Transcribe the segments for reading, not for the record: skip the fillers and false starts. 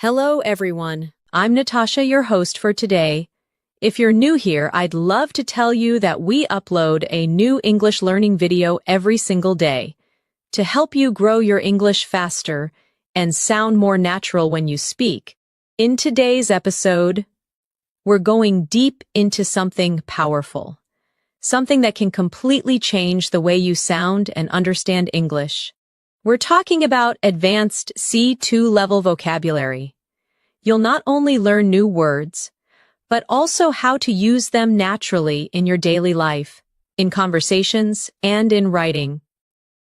Hello everyone, I'm Natasha, your host for today. If you're new here, I'd love to tell you that we upload a new English learning video every single day to help you grow your English faster and sound more natural when you speak. In today's episode, we're going deep into something powerful, something that can completely change the way you sound and understand English. We're talking about advanced C2 level vocabulary. You'll not only learn new words, but also how to use them naturally in your daily life, in conversations, and in writing.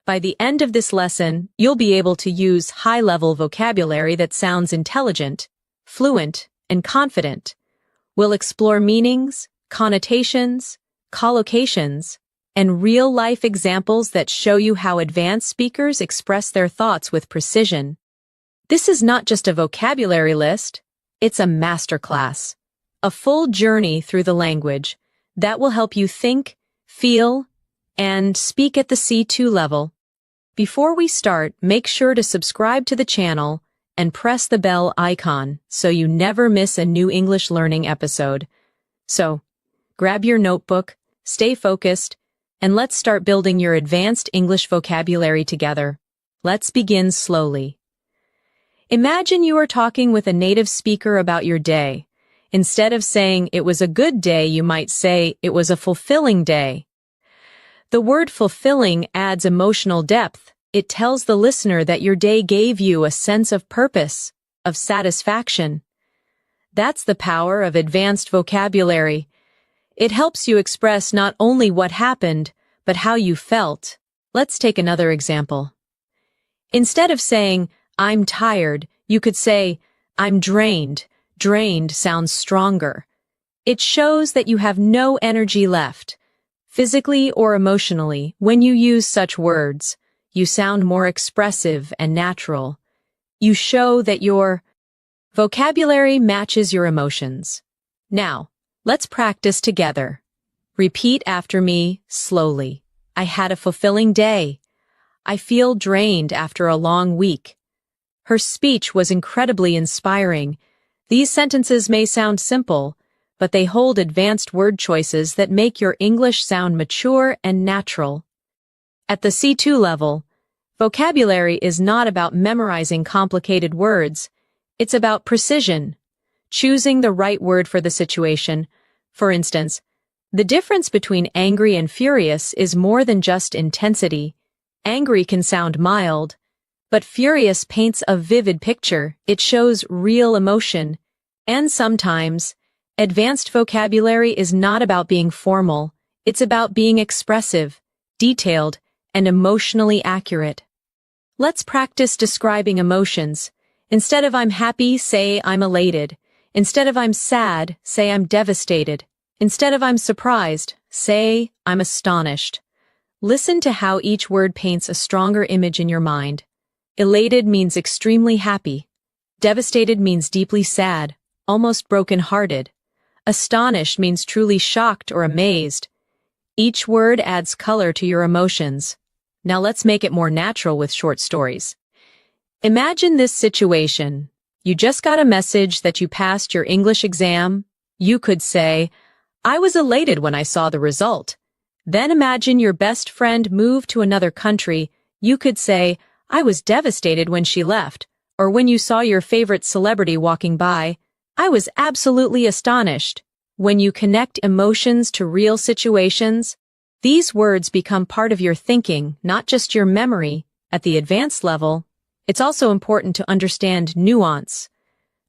By the end of this lesson, you'll be able to use high-level vocabulary that sounds intelligent, fluent, and confident. We'll explore meanings, connotations, collocations, and real-life examples that show you how advanced speakers express their thoughts with precision. This is not just a vocabulary list, it's a masterclass, a full journey through the language that will help you think, feel, and speak at the C2 level. Before we start, make sure to subscribe to the channel and press the bell icon so you never miss a new English learning episode. So, grab your notebook, stay focused, and let's start building your advanced English vocabulary together. Let's begin slowly. Imagine you are talking with a native speaker about your day. Instead of saying it was a good day, you might say it was a fulfilling day. The word fulfilling adds emotional depth. It tells the listener that your day gave you a sense of purpose, of satisfaction. That's the power of advanced vocabulary. It helps you express not only what happened, but how you felt. Let's take another example. Instead of saying, I'm tired, you could say, I'm drained. Drained sounds stronger. It shows that you have no energy left. Physically or emotionally, when you use such words, you sound more expressive and natural. You show that your vocabulary matches your emotions. Now, let's practice together. Repeat after me slowly. I had a fulfilling day. I feel drained after a long week. Her speech was incredibly inspiring. These sentences may sound simple, but they hold advanced word choices that make your English sound mature and natural. At the C2 level, vocabulary is not about memorizing complicated words. It's about precision, choosing the right word for the situation. For instance, the difference between angry and furious is more than just intensity. Angry can sound mild, but furious paints a vivid picture. It shows real emotion. And sometimes, advanced vocabulary is not about being formal. It's about being expressive, detailed, and emotionally accurate. Let's practice describing emotions. Instead of I'm happy, say I'm elated. Instead of I'm sad, say I'm devastated. Instead of I'm surprised, say I'm astonished. Listen to how each word paints a stronger image in your mind. Elated means extremely happy. Devastated means deeply sad, almost broken-hearted. Astonished means truly shocked or amazed. Each word adds color to your emotions. Now let's make it more natural with short stories. Imagine this situation. You just got a message that you passed your English exam. You could say, I was elated when I saw the result. Then imagine your best friend moved to another country. You could say, I was devastated when she left. Or when you saw your favorite celebrity walking by, I was absolutely astonished. When you connect emotions to real situations, these words become part of your thinking, not just your memory. At the advanced level, it's also important to understand nuance.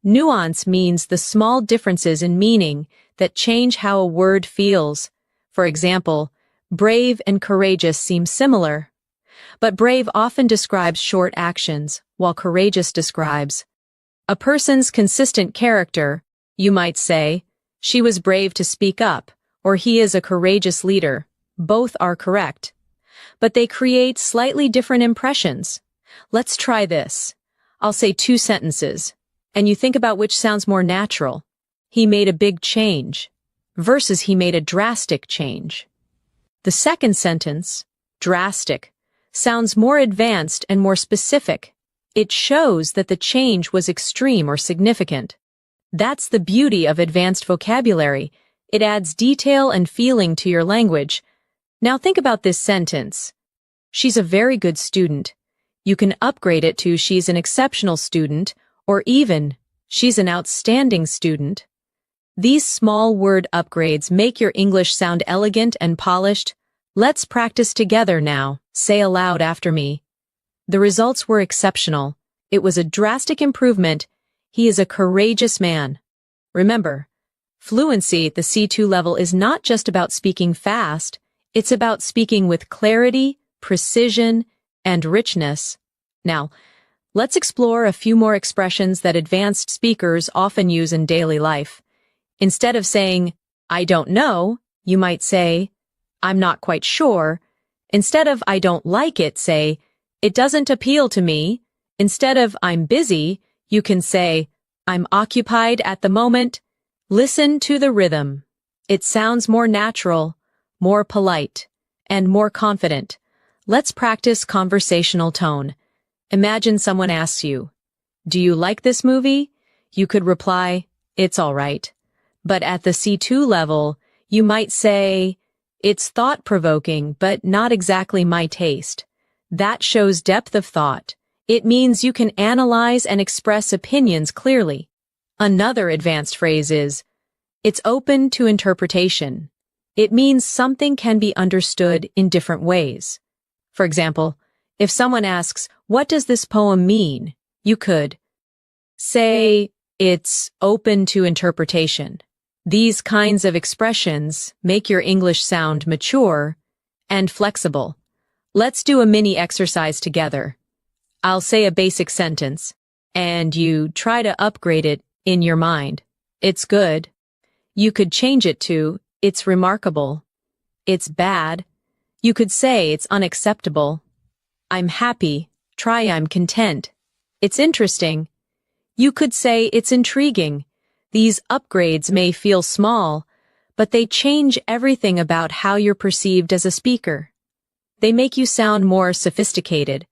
Nuance means the small differences in meaning that change how a word feels. For example, brave and courageous seem similar. But brave often describes short actions, while courageous describes a person's consistent character. You might say, she was brave to speak up, or he is a courageous leader. Both are correct, but they create slightly different impressions. Let's try this. I'll say two sentences, and you think about which sounds more natural. He made a big change, versus he made a drastic change. The second sentence, drastic, sounds more advanced and more specific. It shows that the change was extreme or significant. That's the beauty of advanced vocabulary. It adds detail and feeling to your language. Now think about this sentence. She's a very good student. You can upgrade it to she's an exceptional student, or even she's an outstanding student. These small word upgrades make your English sound elegant and polished. Let's practice together now. Say aloud after me. The results were exceptional. It was a drastic improvement. He is a courageous man. Remember, fluency at the C2 level is not just about speaking fast. It's about speaking with clarity, precision, and richness. Now, let's explore a few more expressions that advanced speakers often use in daily life. Instead of saying, I don't know, you might say, I'm not quite sure. Instead of I don't like it, say, it doesn't appeal to me. Instead of I'm busy, you can say, I'm occupied at the moment. Listen to the rhythm. It sounds more natural, more polite, and more confident. Let's practice conversational tone. Imagine someone asks you, do you like this movie? You could reply, it's all right. But at the C2 level, you might say, it's thought-provoking, but not exactly my taste. That shows depth of thought. It means you can analyze and express opinions clearly. Another advanced phrase is, it's open to interpretation. It means something can be understood in different ways. For example, if someone asks, what does this poem mean? You could say, it's open to interpretation. These kinds of expressions make your English sound mature and flexible. Let's do a mini exercise together. I'll say a basic sentence, and you try to upgrade it in your mind. It's good. You could change it to, it's remarkable. It's bad. You could say it's unacceptable. I'm happy. Try I'm content. It's interesting. You could say it's intriguing. These upgrades may feel small, but they change everything about how you're perceived as a speaker. They make you sound more sophisticated,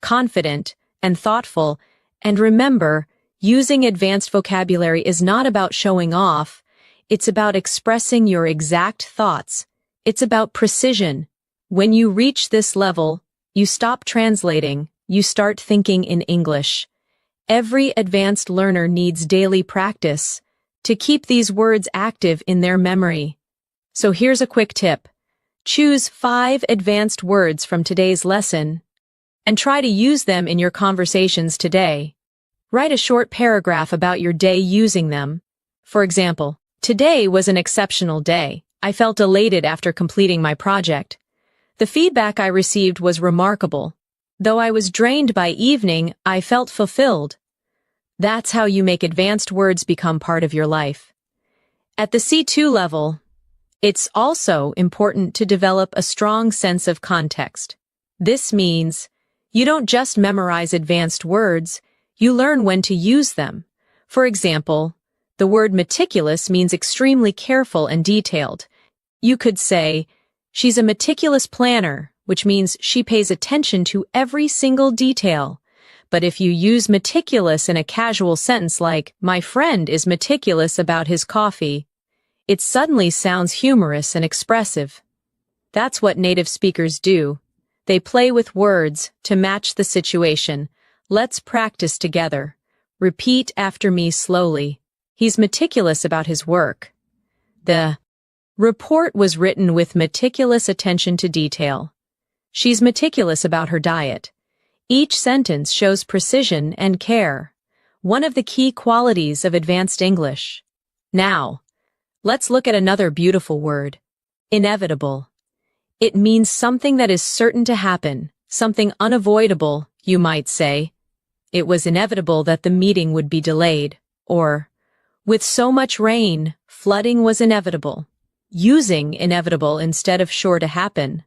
confident, and thoughtful. And remember, using advanced vocabulary is not about showing off. It's about expressing your exact thoughts. It's about precision. When you reach this level, you stop translating, you start thinking in English. Every advanced learner needs daily practice to keep these words active in their memory. So here's a quick tip. Choose 5 advanced words from today's lesson and try to use them in your conversations today. Write a short paragraph about your day using them. For example, today was an exceptional day. I felt elated after completing my project. The feedback I received was remarkable. Though I was drained by evening, I felt fulfilled. That's how you make advanced words become part of your life. At the C2 level, it's also important to develop a strong sense of context. This means you don't just memorize advanced words, you learn when to use them. For example, the word meticulous means extremely careful and detailed. You could say, she's a meticulous planner, which means she pays attention to every single detail. But if you use meticulous in a casual sentence like, my friend is meticulous about his coffee, it suddenly sounds humorous and expressive. That's what native speakers do. They play with words to match the situation. Let's practice together. Repeat after me slowly. He's meticulous about his work. The report was written with meticulous attention to detail. She's meticulous about her diet. Each sentence shows precision and care, one of the key qualities of advanced English. Now, let's look at another beautiful word, inevitable. It means something that is certain to happen, something unavoidable, you might say. It was inevitable that the meeting would be delayed, or, with so much rain, flooding was inevitable. Using inevitable instead of sure to happen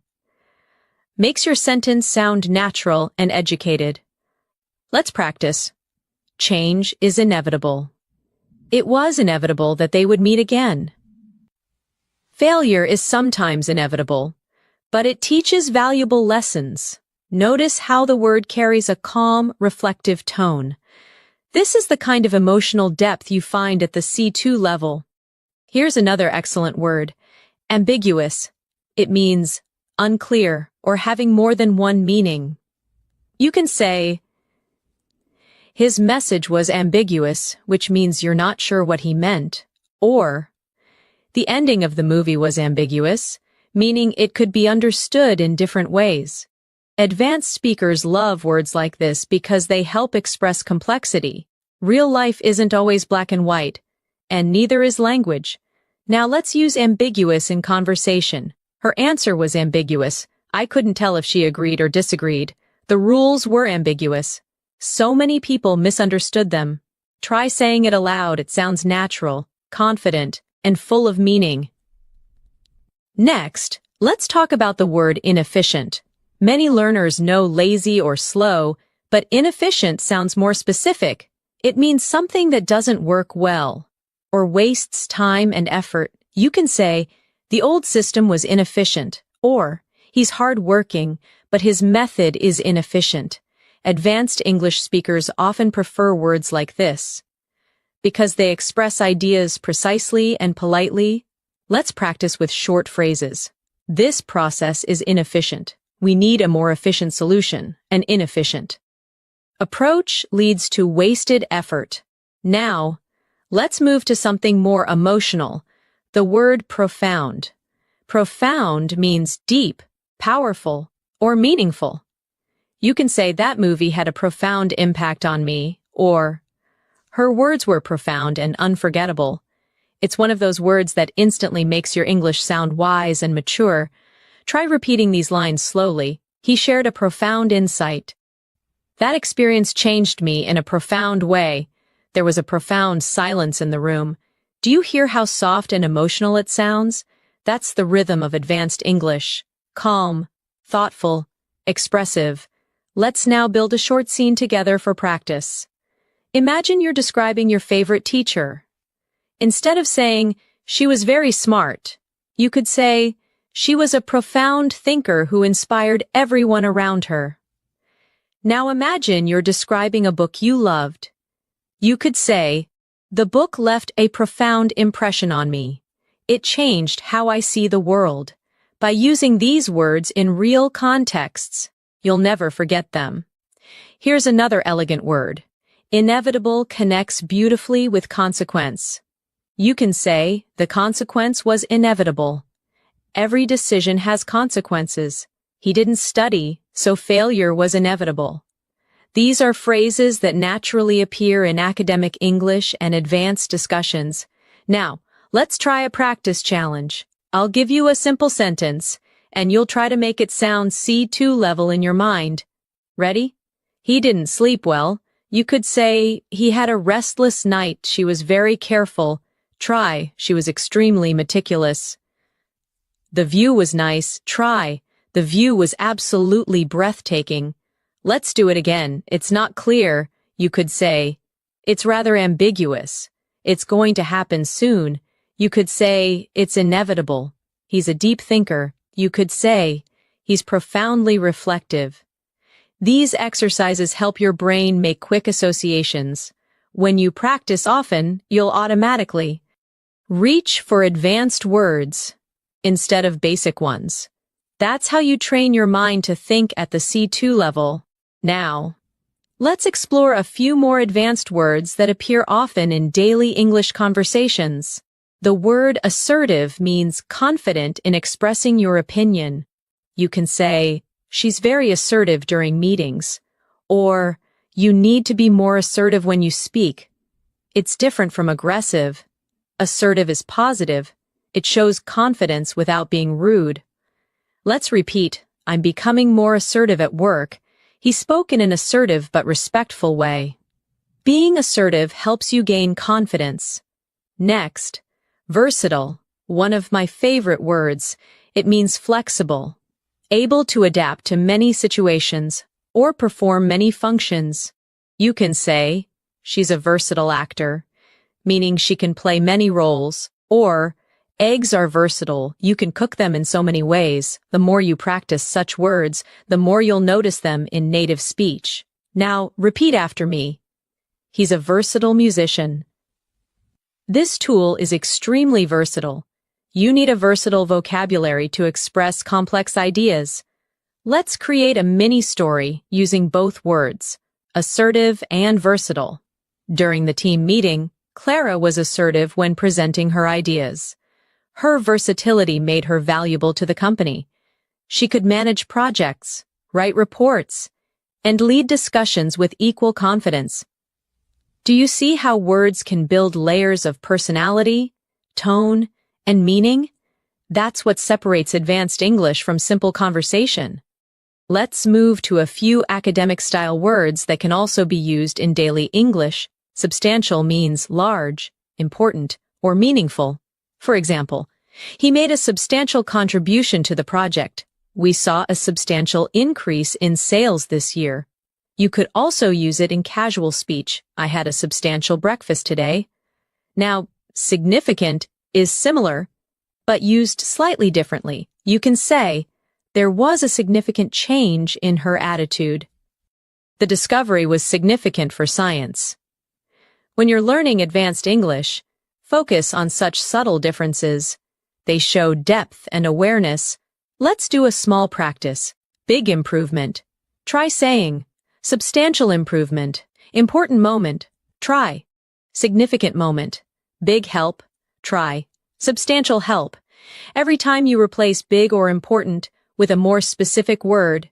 makes your sentence sound natural and educated. Let's practice. Change is inevitable. It was inevitable that they would meet again. Failure is sometimes inevitable, but it teaches valuable lessons. Notice how the word carries a calm, reflective tone. This is the kind of emotional depth you find at the C2 level. Here's another excellent word, ambiguous. It means unclear or having more than one meaning. You can say, his message was ambiguous, which means you're not sure what he meant. Or, the ending of the movie was ambiguous, meaning it could be understood in different ways. Advanced speakers love words like this because they help express complexity. Real life isn't always black and white, and neither is language. Now let's use ambiguous in conversation. Her answer was ambiguous. I couldn't tell if she agreed or disagreed. The rules were ambiguous. So many people misunderstood them. Try saying it aloud. It sounds natural, confident, and full of meaning. Next, let's talk about the word inefficient. Many learners know lazy or slow, but inefficient sounds more specific. It means something that doesn't work well or wastes time and effort. You can say, the old system was inefficient, or he's hard-working, but his method is inefficient. Advanced English speakers often prefer words like this because they express ideas precisely and politely. Let's practice with short phrases. This process is inefficient. We need a more efficient solution, an inefficient. Approach leads to wasted effort. Now, let's move to something more emotional. The word profound. Profound means deep, powerful, or meaningful. You can say that movie had a profound impact on me, or her words were profound and unforgettable. It's one of those words that instantly makes your English sound wise and mature. Try repeating these lines slowly. He shared a profound insight. That experience changed me in a profound way. There was a profound silence in the room. Do you hear how soft and emotional it sounds? That's the rhythm of advanced English. Calm, thoughtful, expressive. Let's now build a short scene together for practice. Imagine you're describing your favorite teacher. Instead of saying, she was very smart, you could say, she was a profound thinker who inspired everyone around her. Now imagine you're describing a book you loved. You could say, the book left a profound impression on me. It changed how I see the world. By using these words in real contexts, you'll never forget them. Here's another elegant word. Inevitable connects beautifully with consequence. You can say, the consequence was inevitable. Every decision has consequences. He didn't study, so failure was inevitable. These are phrases that naturally appear in academic English and advanced discussions. Now, let's try a practice challenge. I'll give you a simple sentence, and you'll try to make it sound C2 level in your mind. Ready? He didn't sleep well. You could say, he had a restless night. She was very careful. Try, she was extremely meticulous. The view was nice. Try, the view was absolutely breathtaking. Let's do it again. It's not clear. You could say, it's rather ambiguous. It's going to happen soon. You could say, it's inevitable. He's a deep thinker. You could say, he's profoundly reflective. These exercises help your brain make quick associations. When you practice often, you'll automatically reach for advanced words instead of basic ones. That's how you train your mind to think at the C2 level. Now, let's explore a few more advanced words that appear often in daily English conversations. The word assertive means confident in expressing your opinion. You can say, she's very assertive during meetings, or you need to be more assertive when you speak. It's different from aggressive. Assertive is positive. It shows confidence without being rude. Let's repeat, I'm becoming more assertive at work. He spoke in an assertive but respectful way. Being assertive helps you gain confidence. Next, versatile, one of my favorite words. It means flexible, able to adapt to many situations or perform many functions. You can say, she's a versatile actor, meaning she can play many roles, or Eggs are versatile. You can cook them in so many ways. The more you practice such words, the more you'll notice them in native speech. Now, repeat after me. He's a versatile musician. This tool is extremely versatile. You need a versatile vocabulary to express complex ideas. Let's create a mini story using both words, assertive and versatile. During the team meeting, Clara was assertive when presenting her ideas. Her versatility made her valuable to the company. She could manage projects, write reports, and lead discussions with equal confidence. Do you see how words can build layers of personality, tone, and meaning? That's what separates advanced English from simple conversation. Let's move to a few academic-style words that can also be used in daily English. Substantial means large, important, or meaningful. For example, he made a substantial contribution to the project. We saw a substantial increase in sales this year. You could also use it in casual speech. I had a substantial breakfast today. Now, significant is similar, but used slightly differently. You can say, there was a significant change in her attitude. The discovery was significant for science. When you're learning advanced English, focus on such subtle differences. They show depth and awareness. Let's do a small practice. Big improvement. Try saying, substantial improvement. Important moment. Try. Significant moment. Big help. Try. Substantial help. Every time you replace big or important with a more specific word,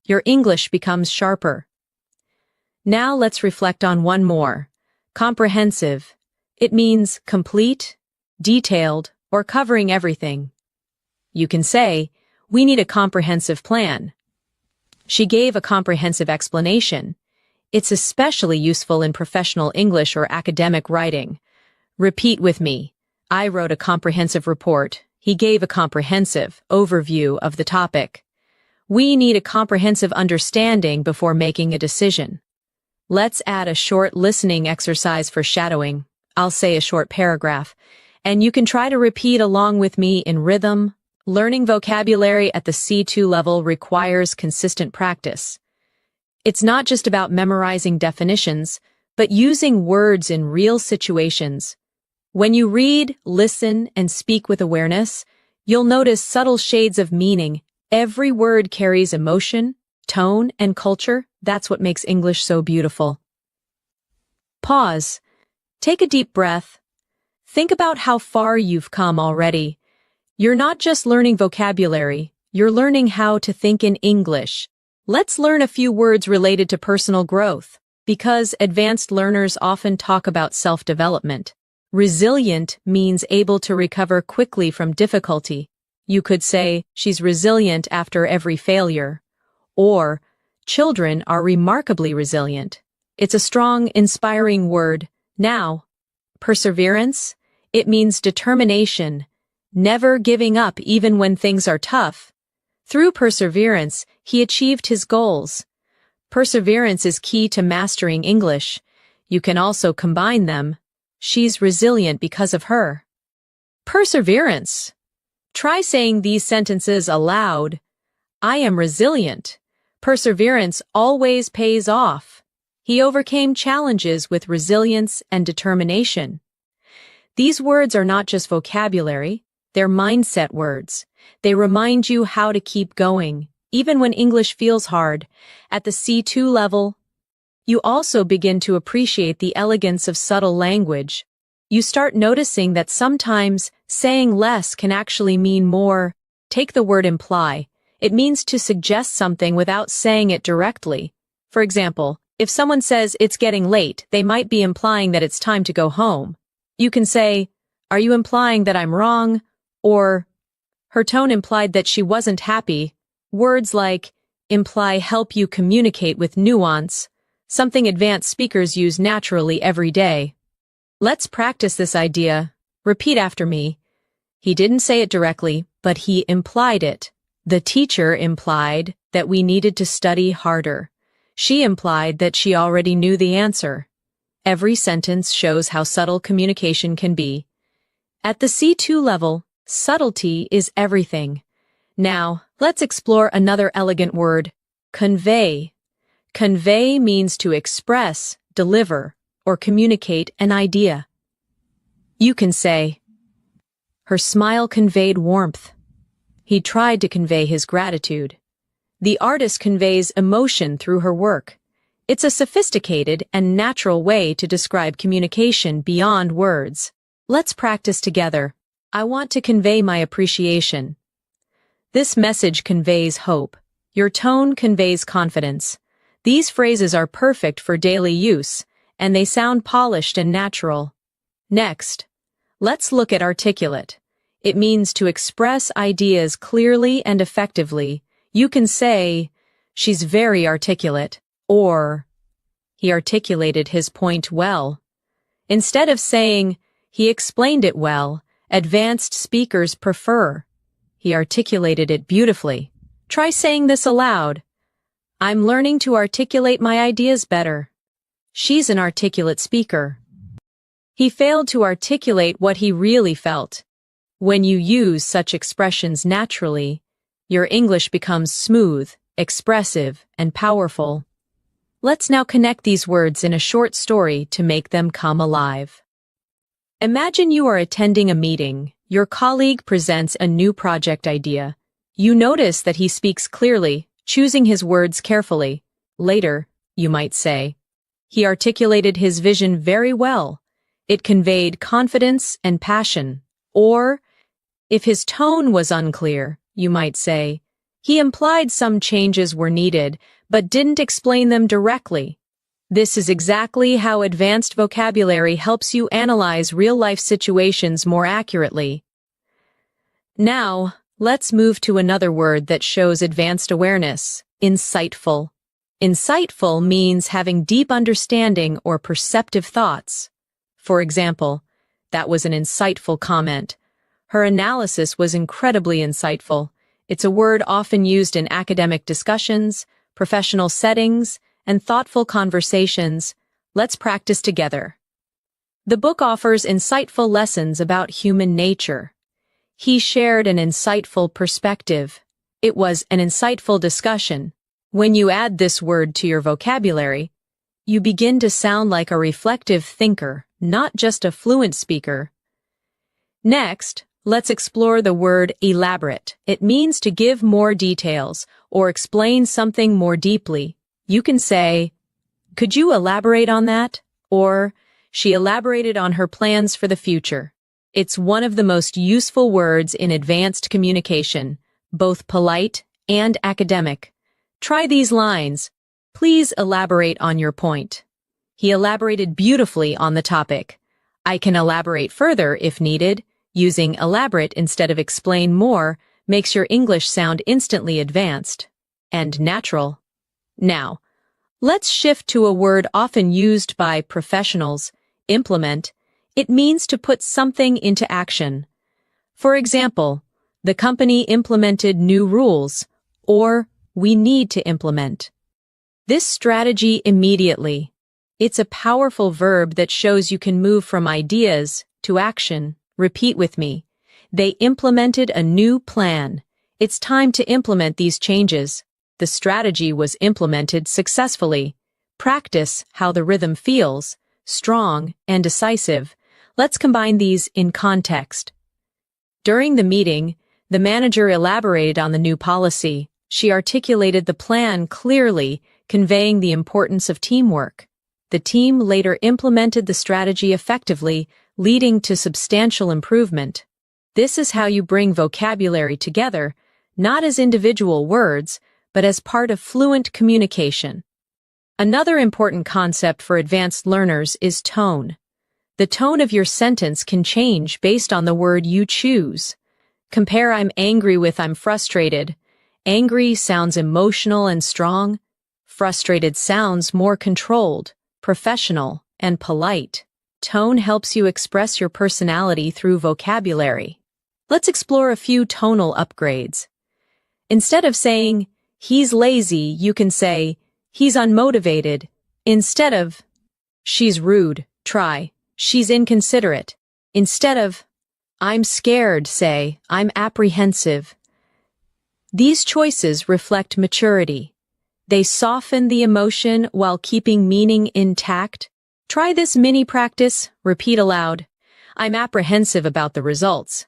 your English becomes sharper. Now let's reflect on one more. Comprehensive. It means complete, detailed, or covering everything. You can say, we need a comprehensive plan. She gave a comprehensive explanation. It's especially useful in professional English or academic writing. Repeat with me. I wrote a comprehensive report. He gave a comprehensive overview of the topic. We need a comprehensive understanding before making a decision. Let's add a short listening exercise for shadowing. I'll say a short paragraph, and you can try to repeat along with me in rhythm. Learning vocabulary at the C2 level requires consistent practice. It's not just about memorizing definitions, but using words in real situations. When you read, listen, and speak with awareness, you'll notice subtle shades of meaning. Every word carries emotion, tone, and culture. That's what makes English so beautiful. Pause. Take a deep breath. Think about how far you've come already. You're not just learning vocabulary, you're learning how to think in English. Let's learn a few words related to personal growth, because advanced learners often talk about self-development. Resilient means able to recover quickly from difficulty. You could say, she's resilient after every failure. Or, children are remarkably resilient. It's a strong, inspiring word. Now, perseverance, it means determination, never giving up even when things are tough. Through perseverance, he achieved his goals. Perseverance is key to mastering English. You can also combine them. She's resilient because of her. Perseverance. Try saying these sentences aloud. I am resilient. Perseverance always pays off. He overcame challenges with resilience and determination. These words are not just vocabulary, they're mindset words. They remind you how to keep going, even when English feels hard. At the C2 level, you also begin to appreciate the elegance of subtle language. You start noticing that sometimes saying less can actually mean more. Take the word imply. It means to suggest something without saying it directly. For example, if someone says it's getting late, they might be implying that it's time to go home. You can say, are you implying that I'm wrong? Or, her tone implied that she wasn't happy. Words like imply help you communicate with nuance, something advanced speakers use naturally every day. Let's practice this idea. Repeat after me. He didn't say it directly, but he implied it. The teacher implied that we needed to study harder. She implied that she already knew the answer. Every sentence shows how subtle communication can be. At the C2 level, Subtlety is everything. Now, let's explore another elegant word, convey. Convey means to express, deliver, or communicate an idea. You can say, her smile conveyed warmth. He tried to convey his gratitude. The artist conveys emotion through her work. It's a sophisticated and natural way to describe communication beyond words. Let's practice together. I want to convey my appreciation. This message conveys hope. Your tone conveys confidence. These phrases are perfect for daily use, and they sound polished and natural. Next, let's look at articulate. It means to express ideas clearly and effectively. You can say, she's very articulate, or he articulated his point well. Instead of saying, he explained it well, advanced speakers prefer, he articulated it beautifully. Try saying this aloud. I'm learning to articulate my ideas better. She's an articulate speaker. He failed to articulate what he really felt. When you use such expressions naturally, your English becomes smooth, expressive, and powerful. Let's now connect these words in a short story to make them come alive. Imagine you are attending a meeting. Your colleague presents a new project idea. You notice that he speaks clearly, choosing his words carefully. Later, you might say, he articulated his vision very well. It conveyed confidence and passion. Or, if his tone was unclear, you might say, he implied some changes were needed, but didn't explain them directly. This is exactly how advanced vocabulary helps you analyze real-life situations more accurately. Now, let's move to another word that shows advanced awareness, insightful. Insightful means having deep understanding or perceptive thoughts. For example, that was an insightful comment. Her analysis was incredibly insightful. It's a word often used in academic discussions, professional settings, and thoughtful conversations. Let's practice together. The book offers insightful lessons about human nature. He shared an insightful perspective. It was an insightful discussion. When you add this word to your vocabulary, you begin to sound like a reflective thinker, not just a fluent speaker. Next, let's explore the word elaborate. It means to give more details or explain something more deeply. You can say, could you elaborate on that? Or, she elaborated on her plans for the future. It's one of the most useful words in advanced communication, both polite and academic. Try these lines. Please elaborate on your point. He elaborated beautifully on the topic. I can elaborate further if needed. Using elaborate instead of explain more makes your English sound instantly advanced and natural. Now, let's shift to a word often used by professionals, implement. It means to put something into action. For example, the company implemented new rules, or we need to implement this strategy immediately. It's a powerful verb that shows you can move from ideas to action. Repeat with me. They implemented a new plan. It's time to implement these changes. The strategy was implemented successfully. Practice how the rhythm feels, strong and decisive. Let's combine these in context. During the meeting, the manager elaborated on the new policy. She articulated the plan clearly, conveying the importance of teamwork. The team later implemented the strategy effectively, leading to substantial improvement. This is how you bring vocabulary together, not as individual words, but as part of fluent communication. Another important concept for advanced learners is tone. The tone of your sentence can change based on the word you choose. Compare I'm angry with I'm frustrated. Angry sounds emotional and strong. Frustrated sounds more controlled, professional, and polite. Tone helps you express your personality through vocabulary. Let's explore a few tonal upgrades. Instead of saying, he's lazy, you can say, he's unmotivated. Instead of, she's rude, try, she's inconsiderate. Instead of, I'm scared, say, I'm apprehensive. These choices reflect maturity. They soften the emotion while keeping meaning intact. Try this mini practice, repeat aloud. I'm apprehensive about the results.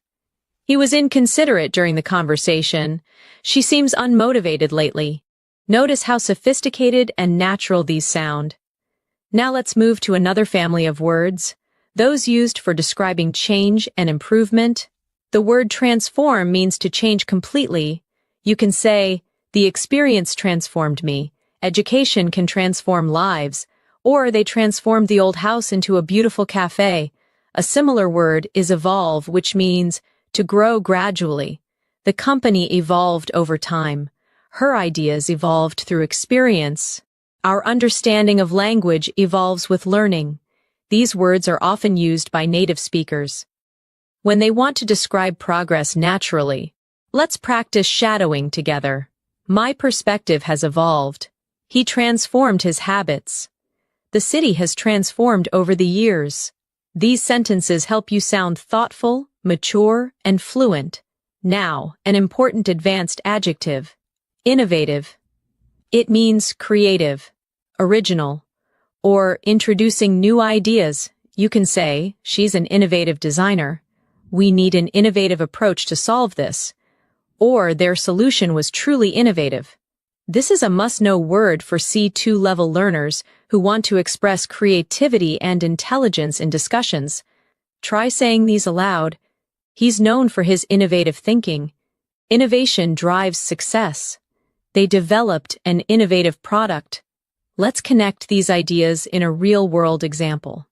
He was inconsiderate during the conversation. She seems unmotivated lately. Notice how sophisticated and natural these sound. Now let's move to another family of words, those used for describing change and improvement. The word transform means to change completely. You can say, the experience transformed me. Education can transform lives, or they transformed the old house into a beautiful cafe. A similar word is evolve, which means to grow gradually. The company evolved over time. Her ideas evolved through experience. Our understanding of language evolves with learning. These words are often used by native speakers when they want to describe progress naturally. Let's practice shadowing together. My perspective has evolved. He transformed his habits. The city has transformed over the years. These sentences help you sound thoughtful, mature, and fluent. Now, an important advanced adjective. Innovative. It means creative, original, or introducing new ideas. You can say, she's an innovative designer. We need an innovative approach to solve this. Or their solution was truly innovative. This is a must-know word for C2 level learners who want to express creativity and intelligence in discussions. Try saying these aloud. He's known for his innovative thinking. Innovation drives success. They developed an innovative product. Let's connect these ideas in a real-world example.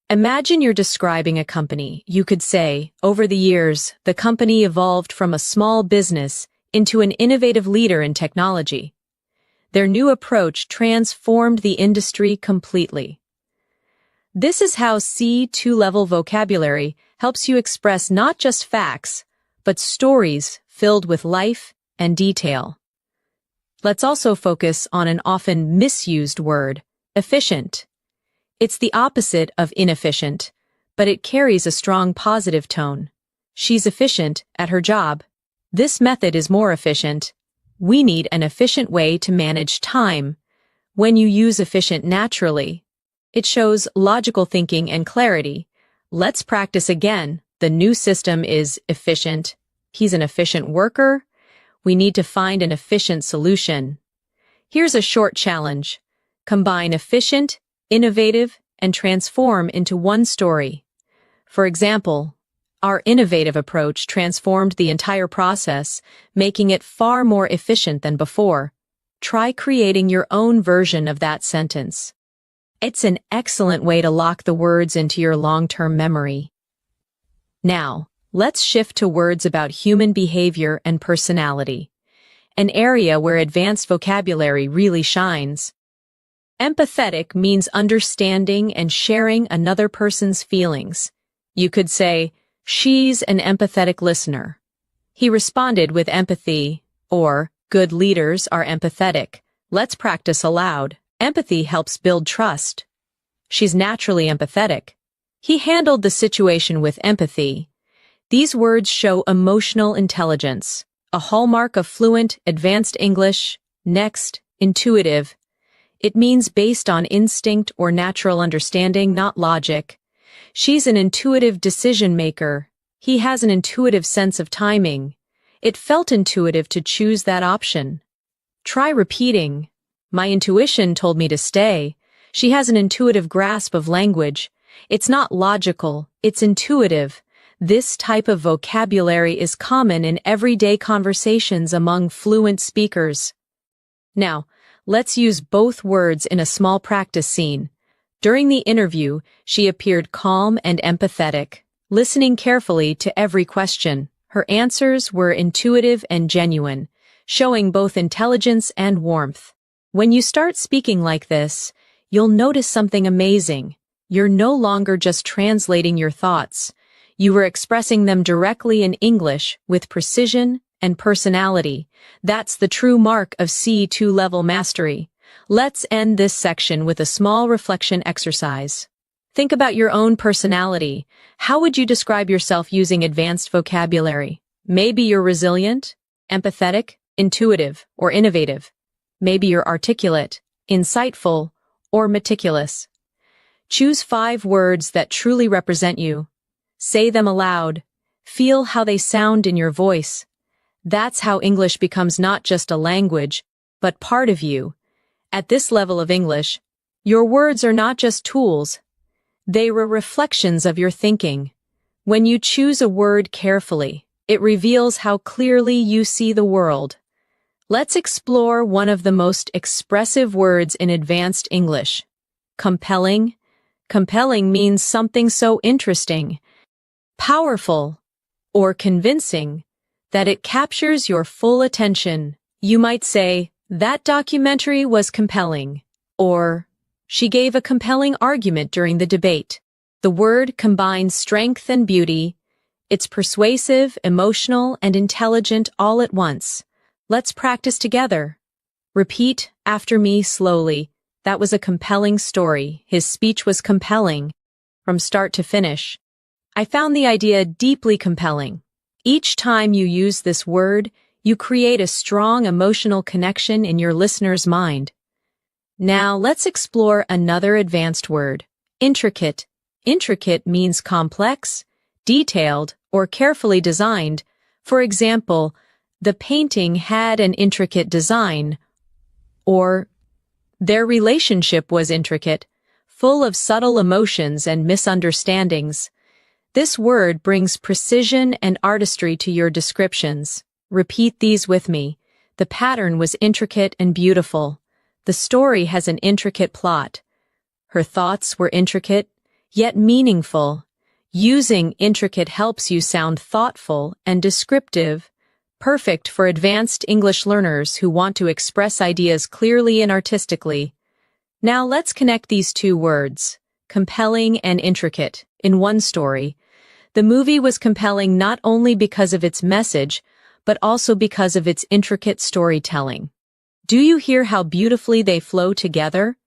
Imagine you're describing a company. You could say, over the years, the company evolved from a small business into an innovative leader in technology. Their new approach transformed the industry completely. This is how C2 level vocabulary helps you express not just facts, but stories filled with life and detail. Let's also focus on an often misused word, efficient. It's the opposite of inefficient, but it carries a strong positive tone. She's efficient at her job. This method is more efficient. We need an efficient way to manage time. When you use efficient naturally, it shows logical thinking and clarity. Let's practice again. The new system is efficient. He's an efficient worker. We need to find an efficient solution. Here's a short challenge. Combine efficient, innovative, and transform into one story. For example, our innovative approach transformed the entire process, making it far more efficient than before. Try creating your own version of that sentence. It's an excellent way to lock the words into your long-term memory. Now, let's shift to words about human behavior and personality, an area where advanced vocabulary really shines. Empathetic means understanding and sharing another person's feelings. You could say, she's an empathetic listener. He responded with empathy, or good leaders are empathetic. Let's practice aloud. Empathy helps build trust. She's naturally empathetic. He handled the situation with empathy. These words show emotional intelligence, a hallmark of fluent, advanced English. Next, intuitive. It means based on instinct or natural understanding, not logic. She's an intuitive decision maker. He has an intuitive sense of timing. It felt intuitive to choose that option. Try repeating. My intuition told me to stay. She has an intuitive grasp of language. It's not logical, it's intuitive. This type of vocabulary is common in everyday conversations among fluent speakers. Now, let's use both words in a small practice scene. During the interview, she appeared calm and empathetic, listening carefully to every question. Her answers were intuitive and genuine, showing both intelligence and warmth. When you start speaking like this, you'll notice something amazing. You're no longer just translating your thoughts. You were expressing them directly in English with precision and personality. That's the true mark of C2 level mastery. Let's end this section with a small reflection exercise. Think about your own personality. How would you describe yourself using advanced vocabulary? Maybe you're resilient, empathetic, intuitive, or innovative. Maybe you're articulate, insightful, or meticulous. Choose 5 words that truly represent you. Say them aloud. Feel how they sound in your voice. That's how English becomes not just a language, but part of you. At this level of English, your words are not just tools. They are reflections of your thinking. When you choose a word carefully, it reveals how clearly you see the world. Let's explore one of the most expressive words in advanced English. Compelling. Compelling means something so interesting, powerful, or convincing that it captures your full attention. You might say, "That documentary was compelling," or "She gave a compelling argument during the debate." The word combines strength and beauty. It's persuasive, emotional, and intelligent all at once. Let's practice together. Repeat after me slowly. That was a compelling story. His speech was compelling, from start to finish. I found the idea deeply compelling. Each time you use this word, you create a strong emotional connection in your listener's mind. Now let's explore another advanced word, intricate. Intricate means complex, detailed, or carefully designed. For example, the painting had an intricate design, or their relationship was intricate, full of subtle emotions and misunderstandings. This word brings precision and artistry to your descriptions. Repeat these with me. The pattern was intricate and beautiful. The story has an intricate plot. Her thoughts were intricate, yet meaningful. Using intricate helps you sound thoughtful and descriptive, perfect for advanced English learners who want to express ideas clearly and artistically. Now let's connect these 2 words, compelling and intricate, in one story. The movie was compelling not only because of its message, but also because of its intricate storytelling. Do you hear how beautifully they flow together?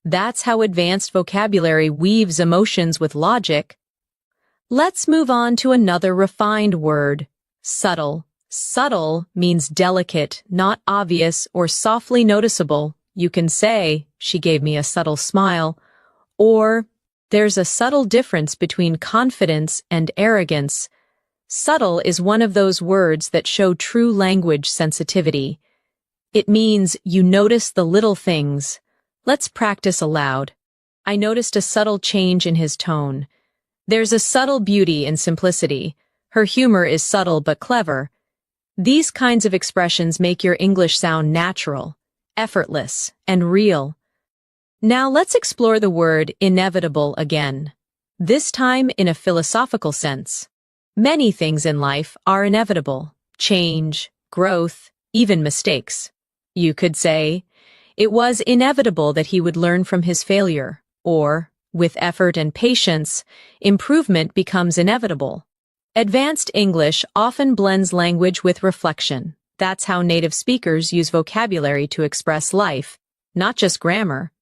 That's how advanced vocabulary weaves emotions with logic. Let's move on to another refined word, subtle. Subtle means delicate, not obvious, or softly noticeable. You can say, "She gave me a subtle smile," or "There's a subtle difference between confidence and arrogance." Subtle is one of those words that show true language sensitivity. It means you notice the little things. Let's practice aloud. I noticed a subtle change in his tone. There's a subtle beauty in simplicity. Her humor is subtle but clever. These kinds of expressions make your English sound natural, effortless, and real. Now let's explore the word inevitable again, this time in a philosophical sense. Many things in life are inevitable: change, growth, even mistakes. You could say, "It was inevitable that he would learn from his failure," or, "With effort and patience, improvement becomes inevitable." Advanced English often blends language with reflection. That's how native speakers use vocabulary to express life, not just grammar.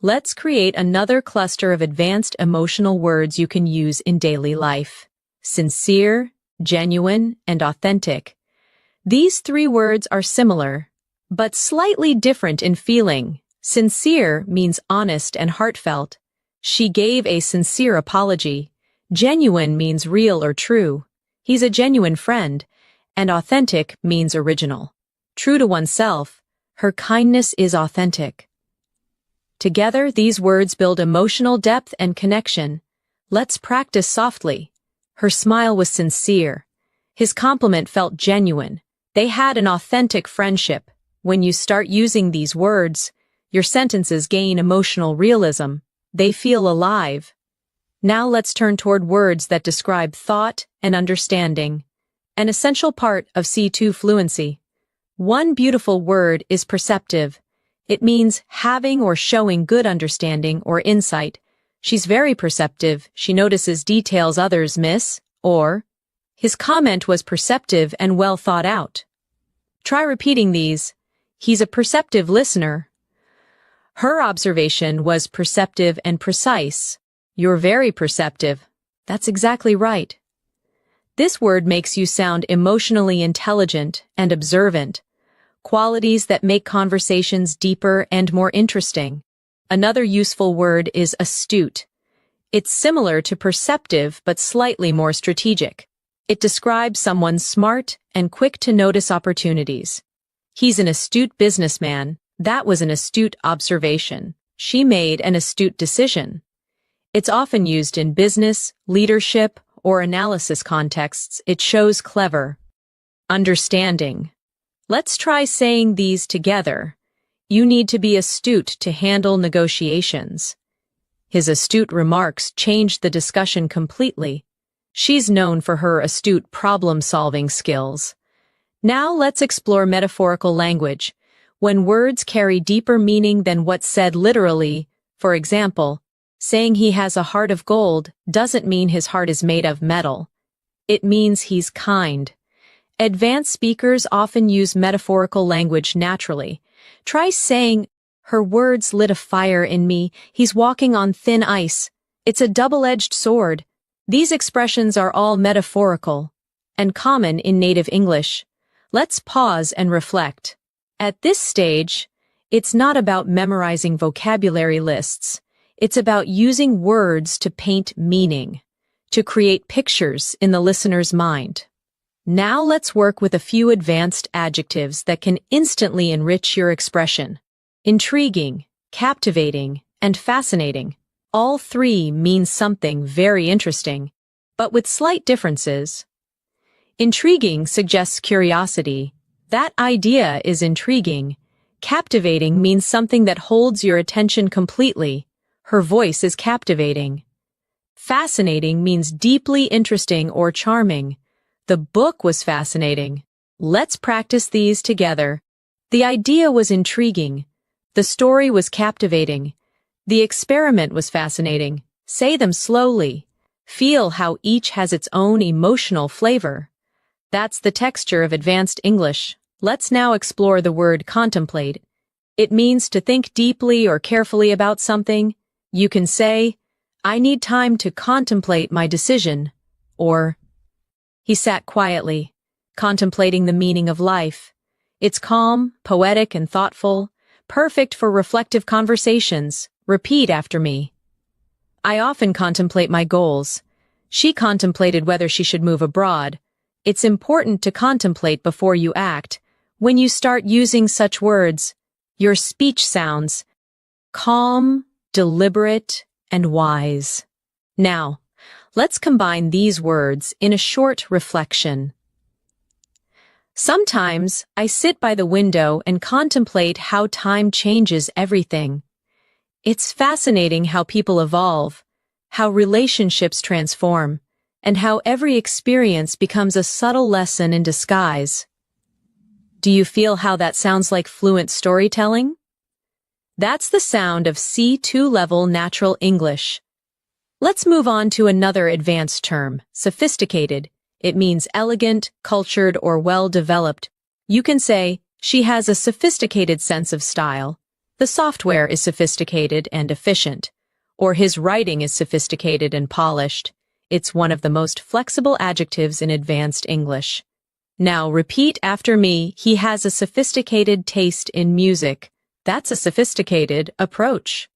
Let's create another cluster of advanced emotional words you can use in daily life. Sincere, genuine, and authentic. These 3 words are similar, but slightly different in feeling. Sincere means honest and heartfelt. She gave a sincere apology. Genuine means real or true. He's a genuine friend. And authentic means original. True to oneself. Her kindness is authentic. Together, these words build emotional depth and connection. Let's practice softly. Her smile was sincere. His compliment felt genuine. They had an authentic friendship. When you start using these words, your sentences gain emotional realism. They feel alive. Now let's turn toward words that describe thought and understanding, an essential part of C2 fluency. One beautiful word is perceptive. It means having or showing good understanding or insight. She's very perceptive. She notices details others miss, or his comment was perceptive and well thought out. Try repeating these. He's a perceptive listener. Her observation was perceptive and precise. You're very perceptive. That's exactly right. This word makes you sound emotionally intelligent and observant, qualities that make conversations deeper and more interesting. Another useful word is astute. It's similar to perceptive but slightly more strategic. It describes someone smart and quick to notice opportunities. He's an astute businessman. That was an astute observation. She made an astute decision. It's often used in business, leadership, or analysis contexts. It shows clever. Understanding. Let's try saying these together. You need to be astute to handle negotiations. His astute remarks changed the discussion completely. She's known for her astute problem-solving skills. Now let's explore metaphorical language. When words carry deeper meaning than what's said literally, for example, saying he has a heart of gold doesn't mean his heart is made of metal. It means he's kind. Advanced speakers often use metaphorical language naturally. Try saying, her words lit a fire in me. He's walking on thin ice. It's a double-edged sword. These expressions are all metaphorical and common in native English. Let's pause and reflect. At this stage, it's not about memorizing vocabulary lists. It's about using words to paint meaning, to create pictures in the listener's mind. Now let's work with a few advanced adjectives that can instantly enrich your expression. Intriguing, captivating, and fascinating. All three mean something very interesting, but with slight differences. Intriguing suggests curiosity. That idea is intriguing. Captivating means something that holds your attention completely. Her voice is captivating. Fascinating means deeply interesting or charming. The book was fascinating. Let's practice these together. The idea was intriguing. The story was captivating. The experiment was fascinating. Say them slowly. Feel how each has its own emotional flavor. That's the texture of advanced English. Let's now explore the word contemplate. It means to think deeply or carefully about something. You can say, I need time to contemplate my decision, or he sat quietly, contemplating the meaning of life. It's calm, poetic, and thoughtful, perfect for reflective conversations. Repeat after me. I often contemplate my goals. She contemplated whether she should move abroad. It's important to contemplate before you act. When you start using such words, your speech sounds calm, deliberate, and wise. Now, let's combine these words in a short reflection. Sometimes I sit by the window and contemplate how time changes everything. It's fascinating how people evolve, how relationships transform, and how every experience becomes a subtle lesson in disguise. Do you feel how that sounds like fluent storytelling? That's the sound of C2 level natural English. Let's move on to another advanced term, sophisticated. It means elegant, cultured, or well-developed. You can say, she has a sophisticated sense of style. The software is sophisticated and efficient. Or his writing is sophisticated and polished. It's one of the most flexible adjectives in advanced English. Now repeat after me, he has a sophisticated taste in music. That's a sophisticated approach.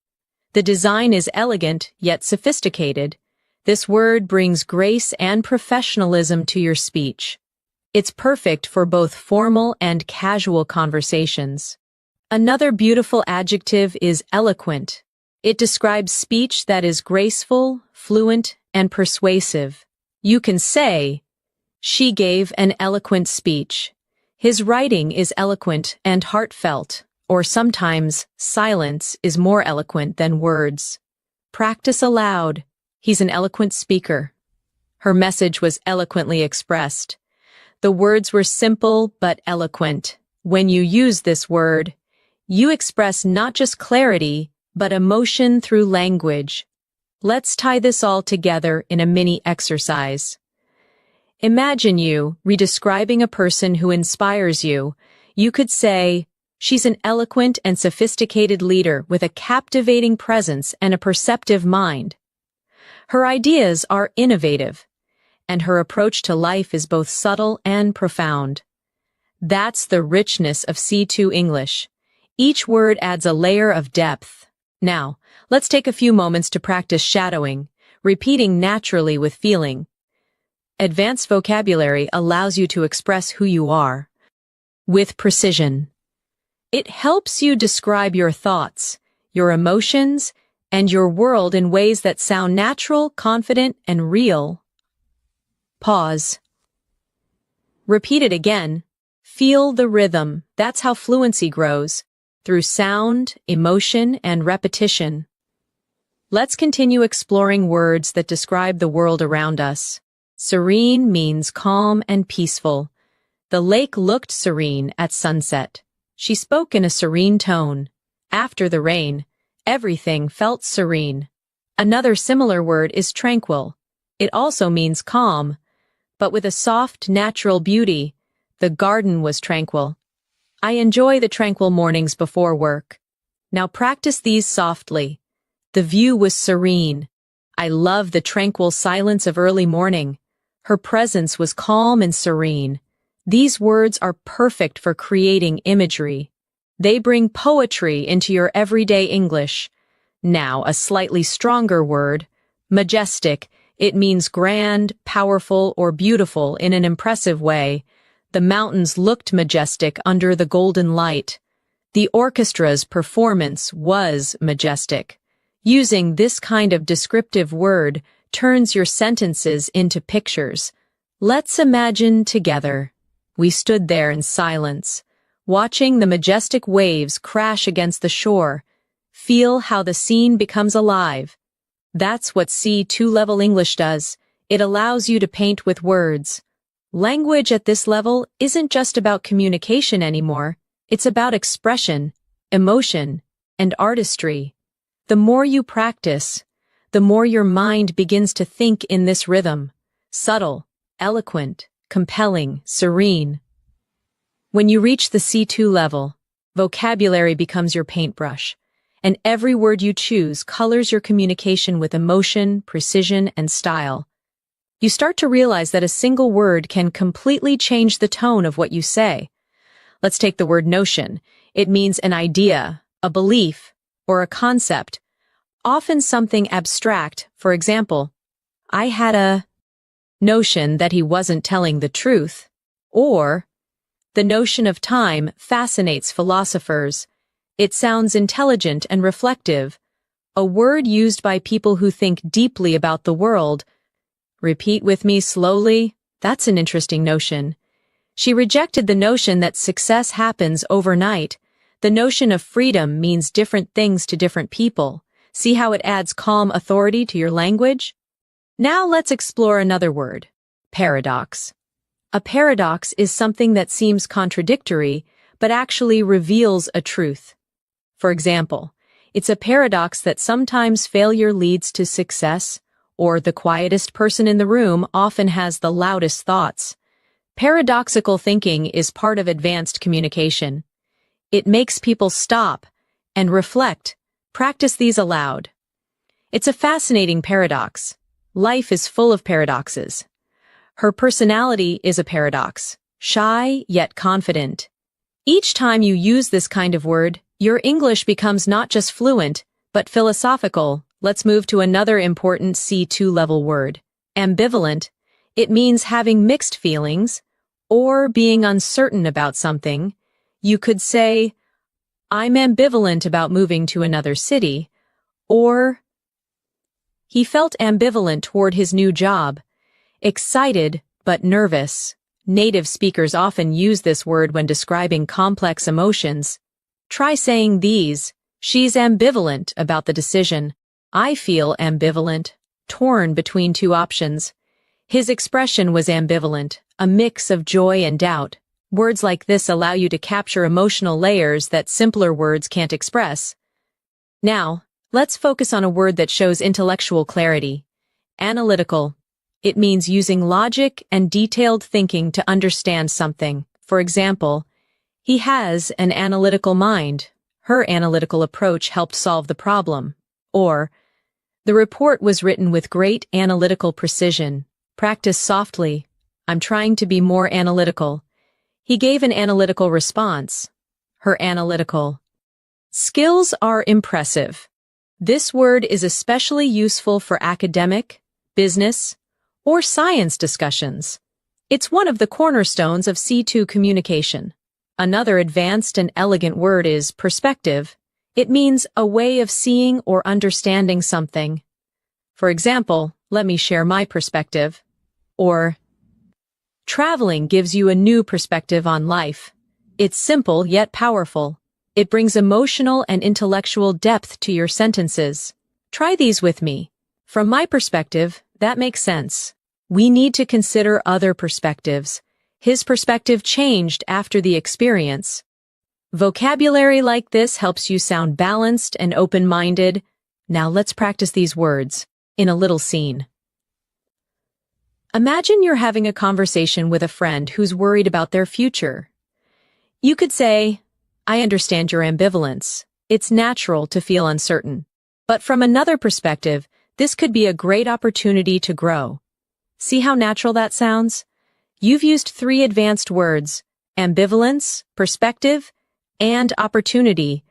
The design is elegant yet sophisticated. This word brings grace and professionalism to your speech. It's perfect for both formal and casual conversations. Another beautiful adjective is eloquent. It describes speech that is graceful, fluent, and persuasive. You can say, she gave an eloquent speech. His writing is eloquent and heartfelt, or sometimes silence is more eloquent than words. Practice aloud. He's an eloquent speaker. Her message was eloquently expressed. The words were simple but eloquent. When you use this word, you express not just clarity, but emotion through language. Let's tie this all together in a mini exercise. Imagine you redescribing a person who inspires you. You could say, she's an eloquent and sophisticated leader with a captivating presence and a perceptive mind. Her ideas are innovative, and her approach to life is both subtle and profound. That's the richness of C2 English. Each word adds a layer of depth. Now, let's take a few moments to practice shadowing, repeating naturally with feeling. Advanced vocabulary allows you to express who you are with precision. It helps you describe your thoughts, your emotions, and your world in ways that sound natural, confident, and real. Pause. Repeat it again. Feel the rhythm. That's how fluency grows, through sound, emotion, and repetition. Let's continue exploring words that describe the world around us. Serene means calm and peaceful. The lake looked serene at sunset. She spoke in a serene tone. After the rain, everything felt serene. Another similar word is tranquil. It also means calm, but with a soft, natural beauty. The garden was tranquil. I enjoy the tranquil mornings before work. Now practice these softly. The view was serene. I love the tranquil silence of early morning. Her presence was calm and serene. These words are perfect for creating imagery. They bring poetry into your everyday English. Now, a slightly stronger word, majestic. It means grand, powerful, or beautiful in an impressive way. The mountains looked majestic under the golden light. The orchestra's performance was majestic. Using this kind of descriptive word turns your sentences into pictures. Let's imagine together. We stood there in silence, watching the majestic waves crash against the shore. Feel how the scene becomes alive. That's what C2 level English does. It allows you to paint with words. Language at this level isn't just about communication anymore. It's about expression, emotion, and artistry. The more you practice, the more your mind begins to think in this rhythm. Subtle, eloquent, compelling, serene. When you reach the C2 level, vocabulary becomes your paintbrush, and every word you choose colors your communication with emotion, precision, and style. You start to realize that a single word can completely change the tone of what you say. Let's take the word notion. It means an idea, a belief, or a concept, often something abstract. For example, I had a notion that he wasn't telling the truth, or the notion of time fascinates philosophers. It sounds intelligent and reflective, a word used by people who think deeply about the world. Repeat with me slowly. That's an interesting notion. She rejected the notion that success happens overnight. The notion of freedom means different things to different people. See how it adds calm authority to your language? Now let's explore another word, paradox. A paradox is something that seems contradictory, but actually reveals a truth. For example, it's a paradox that sometimes failure leads to success, or the quietest person in the room often has the loudest thoughts. Paradoxical thinking is part of advanced communication. It makes people stop and reflect. Practice these aloud. It's a fascinating paradox. Life is full of paradoxes. Her personality is a paradox, shy yet confident. Each time you use this kind of word, your English becomes not just fluent, but philosophical. Let's move to another important C2 level word, ambivalent. It means having mixed feelings or being uncertain about something. You could say, I'm ambivalent about moving to another city, or he felt ambivalent toward his new job. Excited but nervous. Native speakers often use this word when describing complex emotions. Try saying these. She's ambivalent about the decision. I feel ambivalent, torn between two options. His expression was ambivalent, a mix of joy and doubt. Words like this allow you to capture emotional layers that simpler words can't express. Now, let's focus on a word that shows intellectual clarity. Analytical. It means using logic and detailed thinking to understand something. For example, he has an analytical mind. Her analytical approach helped solve the problem. Or, The report was written with great analytical precision. Practice softly. I'm trying to be more analytical. He gave an analytical response. Her analytical skills are impressive. This word is especially useful for academic, business, or science discussions. It's one of the cornerstones of C2 communication. Another advanced and elegant word is perspective. It means a way of seeing or understanding something. For example, let me share my perspective. Or, traveling gives you a new perspective on life. It's simple yet powerful. It brings emotional and intellectual depth to your sentences. Try these with me. From my perspective, that makes sense. We need to consider other perspectives. His perspective changed after the experience. Vocabulary like this helps you sound balanced and open-minded. Now let's practice these words in a little scene. Imagine you're having a conversation with a friend who's worried about their future. You could say, I understand your ambivalence. It's natural to feel uncertain. But from another perspective, this could be a great opportunity to grow. See how natural that sounds? You've used 3 advanced words, ambivalence, perspective, and opportunity.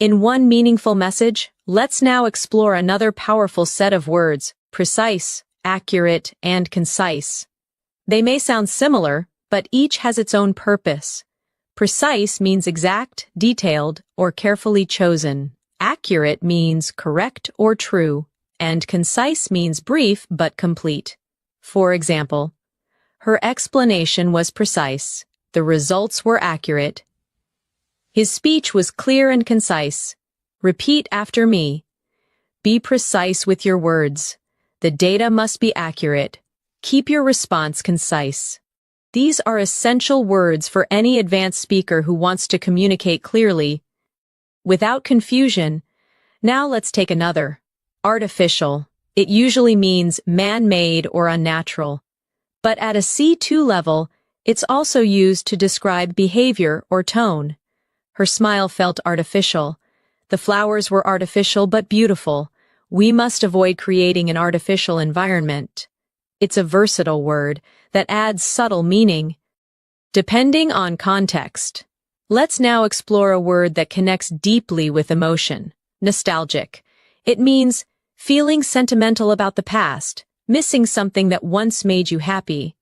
In one meaningful message, let's now explore another powerful set of words, precise, accurate, and concise. They may sound similar, but each has its own purpose. Precise means exact, detailed, or carefully chosen. Accurate means correct or true, and concise means brief but complete. For example, her explanation was precise. The results were accurate. His speech was clear and concise. Repeat after me. Be precise with your words. The data must be accurate. Keep your response concise. These are essential words for any advanced speaker who wants to communicate clearly, without confusion. Now let's take another. Artificial. It usually means man-made or unnatural. But at a C2 level, it's also used to describe behavior or tone. Her smile felt artificial. The flowers were artificial but beautiful. We must avoid creating an artificial environment. It's a versatile word that adds subtle meaning, depending on context. Let's now explore a word that connects deeply with emotion. Nostalgic. It means feeling sentimental about the past, missing something that once made you happy.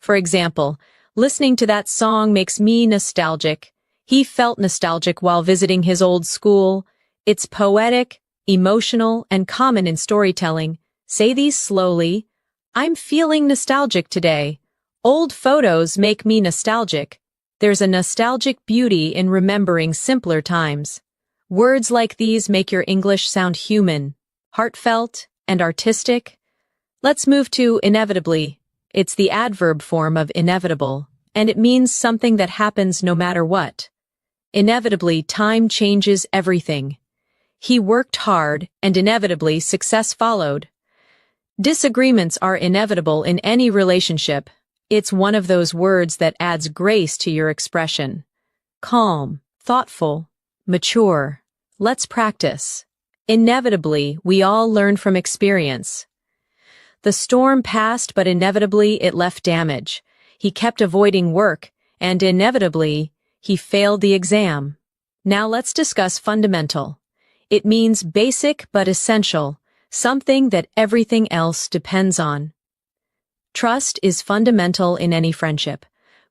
For example, listening to that song makes me nostalgic. He felt nostalgic while visiting his old school. It's poetic, emotional, and common in storytelling. Say these slowly. I'm feeling nostalgic today. Old photos make me nostalgic. There's a nostalgic beauty in remembering simpler times. Words like these make your English sound human, heartfelt, and artistic. Let's move to inevitably. It's the adverb form of inevitable, and it means something that happens no matter what. Inevitably, time changes everything. He worked hard, and inevitably, success followed. Disagreements are inevitable in any relationship. It's one of those words that adds grace to your expression. Calm, thoughtful, mature. Let's practice. Inevitably, we all learn from experience. The storm passed, but inevitably it left damage. He kept avoiding work, and inevitably, he failed the exam. Now let's discuss fundamental. It means basic but essential. Something that everything else depends on. Trust is fundamental in any friendship.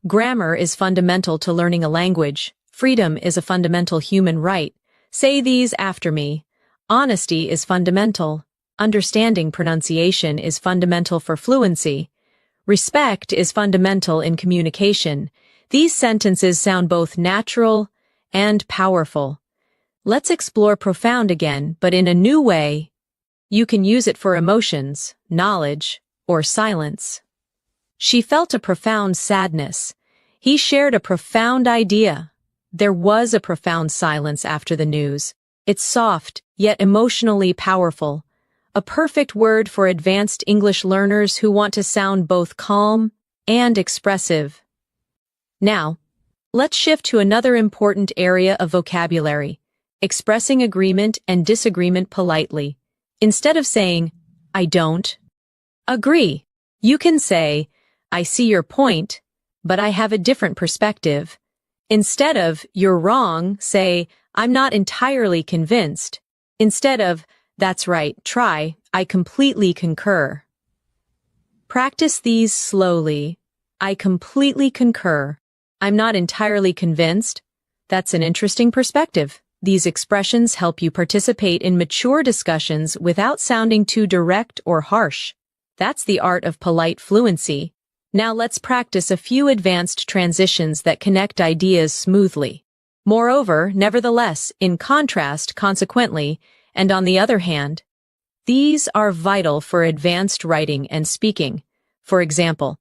Grammar is fundamental to learning a language. Freedom is a fundamental human right. Say these after me. Honesty is fundamental. Understanding pronunciation is fundamental for fluency. Respect is fundamental in communication. These sentences sound both natural and powerful. Let's explore profound again, but in a new way. You can use it for emotions, knowledge, or silence. She felt a profound sadness. He shared a profound idea. There was a profound silence after the news. It's soft, yet emotionally powerful. A perfect word for advanced English learners who want to sound both calm and expressive. Now, let's shift to another important area of vocabulary, expressing agreement and disagreement politely. Instead of saying, I don't agree, you can say, I see your point, but I have a different perspective. Instead of, you're wrong, say, I'm not entirely convinced. Instead of, that's right, try, I completely concur. Practice these slowly. I completely concur. I'm not entirely convinced. That's an interesting perspective. These expressions help you participate in mature discussions without sounding too direct or harsh. That's the art of polite fluency. Now let's practice a few advanced transitions that connect ideas smoothly. Moreover, nevertheless, in contrast, consequently, and on the other hand, these are vital for advanced writing and speaking. For example,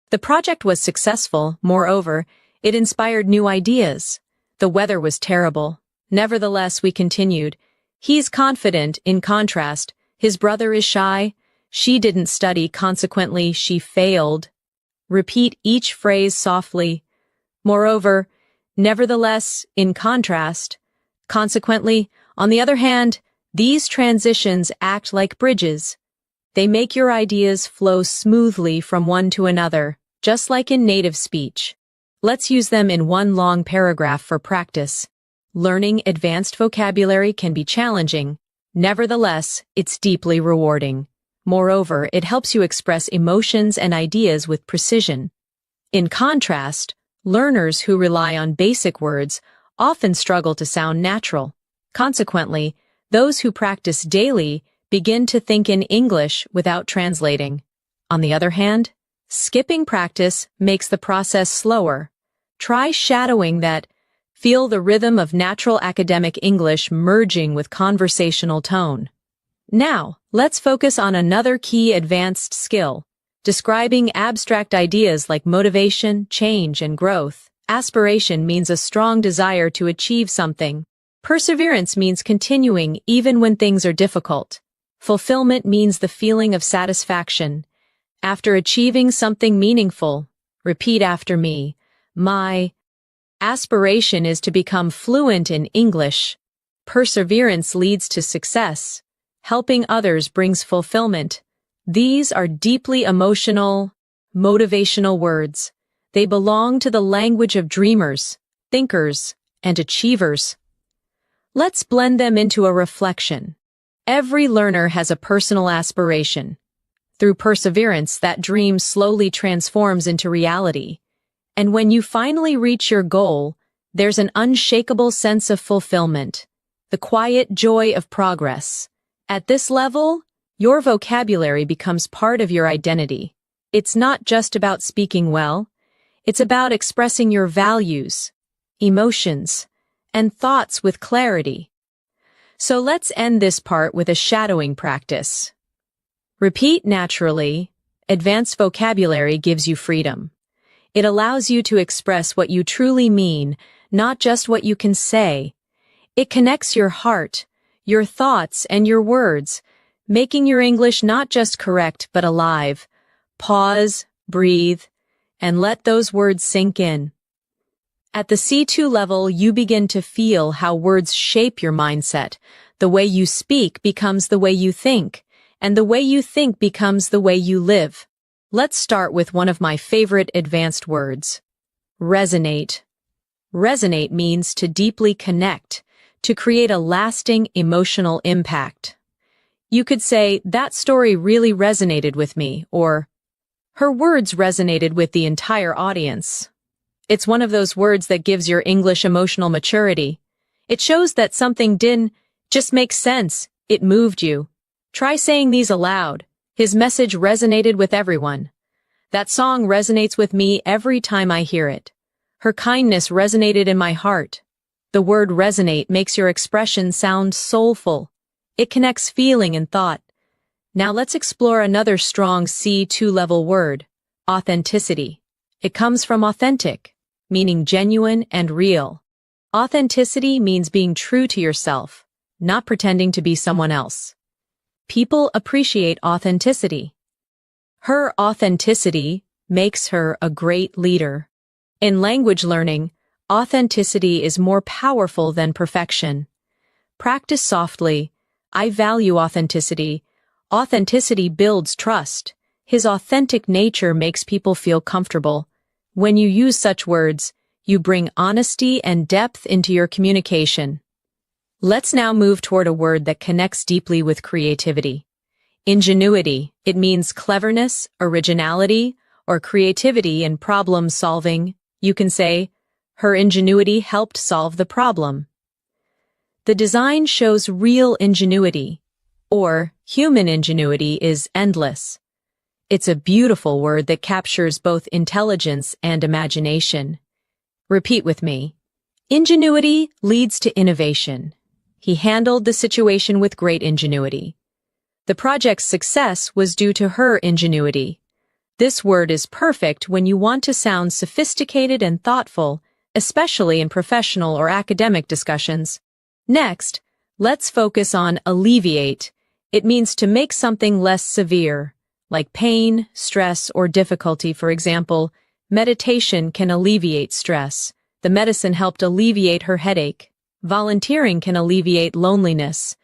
the project was successful. Moreover, it inspired new ideas. The weather was terrible. Nevertheless, we continued. He's confident. In contrast, his brother is shy. She didn't study. Consequently, she failed. Repeat each phrase softly. Moreover, nevertheless, in contrast. Consequently, on the other hand, these transitions act like bridges. They make your ideas flow smoothly from one to another, just like in native speech. Let's use them in one long paragraph for practice. Learning advanced vocabulary can be challenging. Nevertheless, it's deeply rewarding. Moreover, it helps you express emotions and ideas with precision. In contrast, learners who rely on basic words often struggle to sound natural. Consequently, those who practice daily begin to think in English without translating. On the other hand, skipping practice makes the process slower. Try shadowing that. Feel the rhythm of natural academic English merging with conversational tone. Now, let's focus on another key advanced skill, describing abstract ideas like motivation, change, and growth. Aspiration means a strong desire to achieve something. Perseverance means continuing even when things are difficult. Fulfillment means the feeling of satisfaction. After achieving something meaningful, repeat after me. My aspiration is to become fluent in English. Perseverance leads to success. Helping others brings fulfillment. These are deeply emotional, motivational words. They belong to the language of dreamers, thinkers, and achievers. Let's blend them into a reflection. Every learner has a personal aspiration. Through perseverance, that dream slowly transforms into reality. And when you finally reach your goal, there's an unshakable sense of fulfillment, the quiet joy of progress. At this level, your vocabulary becomes part of your identity. It's not just about speaking well, it's about expressing your values, emotions, and thoughts with clarity. So let's end this part with a shadowing practice. Repeat naturally. Advanced vocabulary gives you freedom. It allows you to express what you truly mean, not just what you can say. It connects your heart, your thoughts, and your words, making your English not just correct but alive. Pause, breathe, and let those words sink in. At the C2 level, you begin to feel how words shape your mindset. The way you speak becomes the way you think, and the way you think becomes the way you live. Let's start with one of my favorite advanced words. Resonate. Resonate means to deeply connect, to create a lasting emotional impact. You could say, that story really resonated with me, or her words resonated with the entire audience. It's one of those words that gives your English emotional maturity. It shows that something didn't just make sense, it moved you. Try saying these aloud. His message resonated with everyone. That song resonates with me every time I hear it. Her kindness resonated in my heart. The word resonate makes your expression sound soulful. It connects feeling and thought. Now let's explore another strong C2 level word, authenticity. It comes from authentic, meaning genuine and real. Authenticity means being true to yourself, not pretending to be someone else. People appreciate authenticity. Her authenticity makes her a great leader. In language learning, authenticity is more powerful than perfection. Practice softly. I value authenticity. Authenticity builds trust. His authentic nature makes people feel comfortable. When you use such words, you bring honesty and depth into your communication. Let's now move toward a word that connects deeply with creativity. Ingenuity. It means cleverness, originality, or creativity in problem solving. You can say, her ingenuity helped solve the problem. The design shows real ingenuity, or human ingenuity is endless. It's a beautiful word that captures both intelligence and imagination. Repeat with me. Ingenuity leads to innovation. He handled the situation with great ingenuity. The project's success was due to her ingenuity. This word is perfect when you want to sound sophisticated and thoughtful, especially in professional or academic discussions. Next, let's focus on alleviate. It means to make something less severe, like pain, stress, or difficulty. For example, meditation can alleviate stress. The medicine helped alleviate her headache. Volunteering can alleviate loneliness.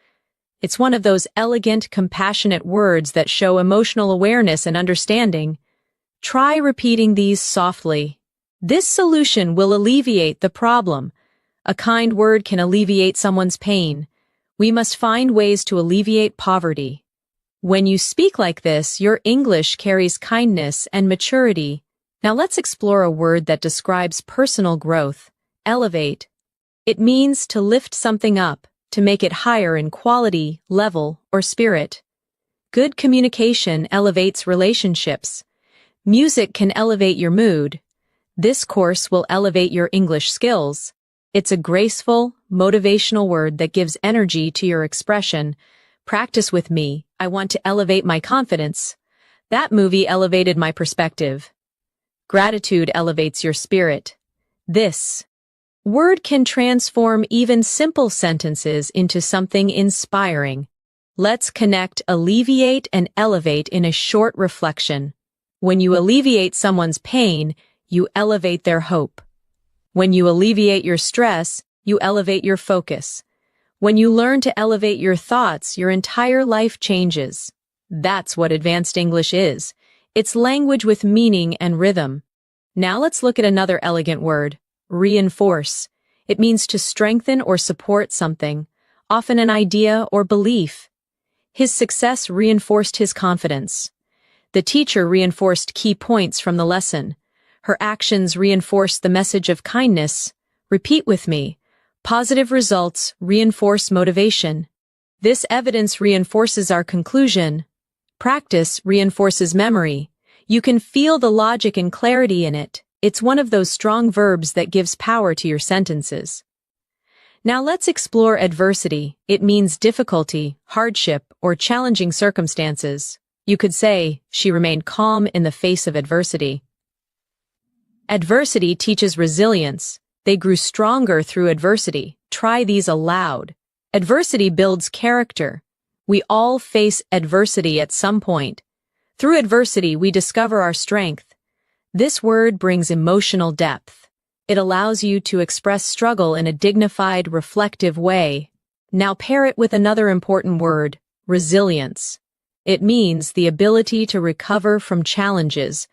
It's one of those elegant, compassionate words that show emotional awareness and understanding. Try repeating these softly. This solution will alleviate the problem. A kind word can alleviate someone's pain. We must find ways to alleviate poverty. When you speak like this, your English carries kindness and maturity. Now let's explore a word that describes personal growth. Elevate. It means to lift something up, to make it higher in quality, level, or spirit. Good communication elevates relationships. Music can elevate your mood. This course will elevate your English skills. It's a graceful, motivational word that gives energy to your expression. Practice with me. I want to elevate my confidence. That movie elevated my perspective. Gratitude elevates your spirit. This word can transform even simple sentences into something inspiring. Let's connect alleviate and elevate in a short reflection. When you alleviate someone's pain, you elevate their hope. When you alleviate your stress, you elevate your focus. When you learn to elevate your thoughts, your entire life changes. That's what advanced English is. It's language with meaning and rhythm. Now let's look at another elegant word. Reinforce. It means to strengthen or support something, often an idea or belief. His success reinforced his confidence. The teacher reinforced key points from the lesson. Her actions reinforced the message of kindness. Repeat with me. Positive results reinforce motivation. This evidence reinforces our conclusion. Practice reinforces memory. You can feel the logic and clarity in it. It's one of those strong verbs that gives power to your sentences. Now let's explore adversity. It means difficulty, hardship, or challenging circumstances. You could say, she remained calm in the face of adversity. Adversity teaches resilience. They grew stronger through adversity. Try these aloud. Adversity builds character. We all face adversity at some point. Through adversity, we discover our strength. This word brings emotional depth. It allows you to express struggle in a dignified, reflective way. Now pair it with another important word, resilience. It means the ability to recover from challenges.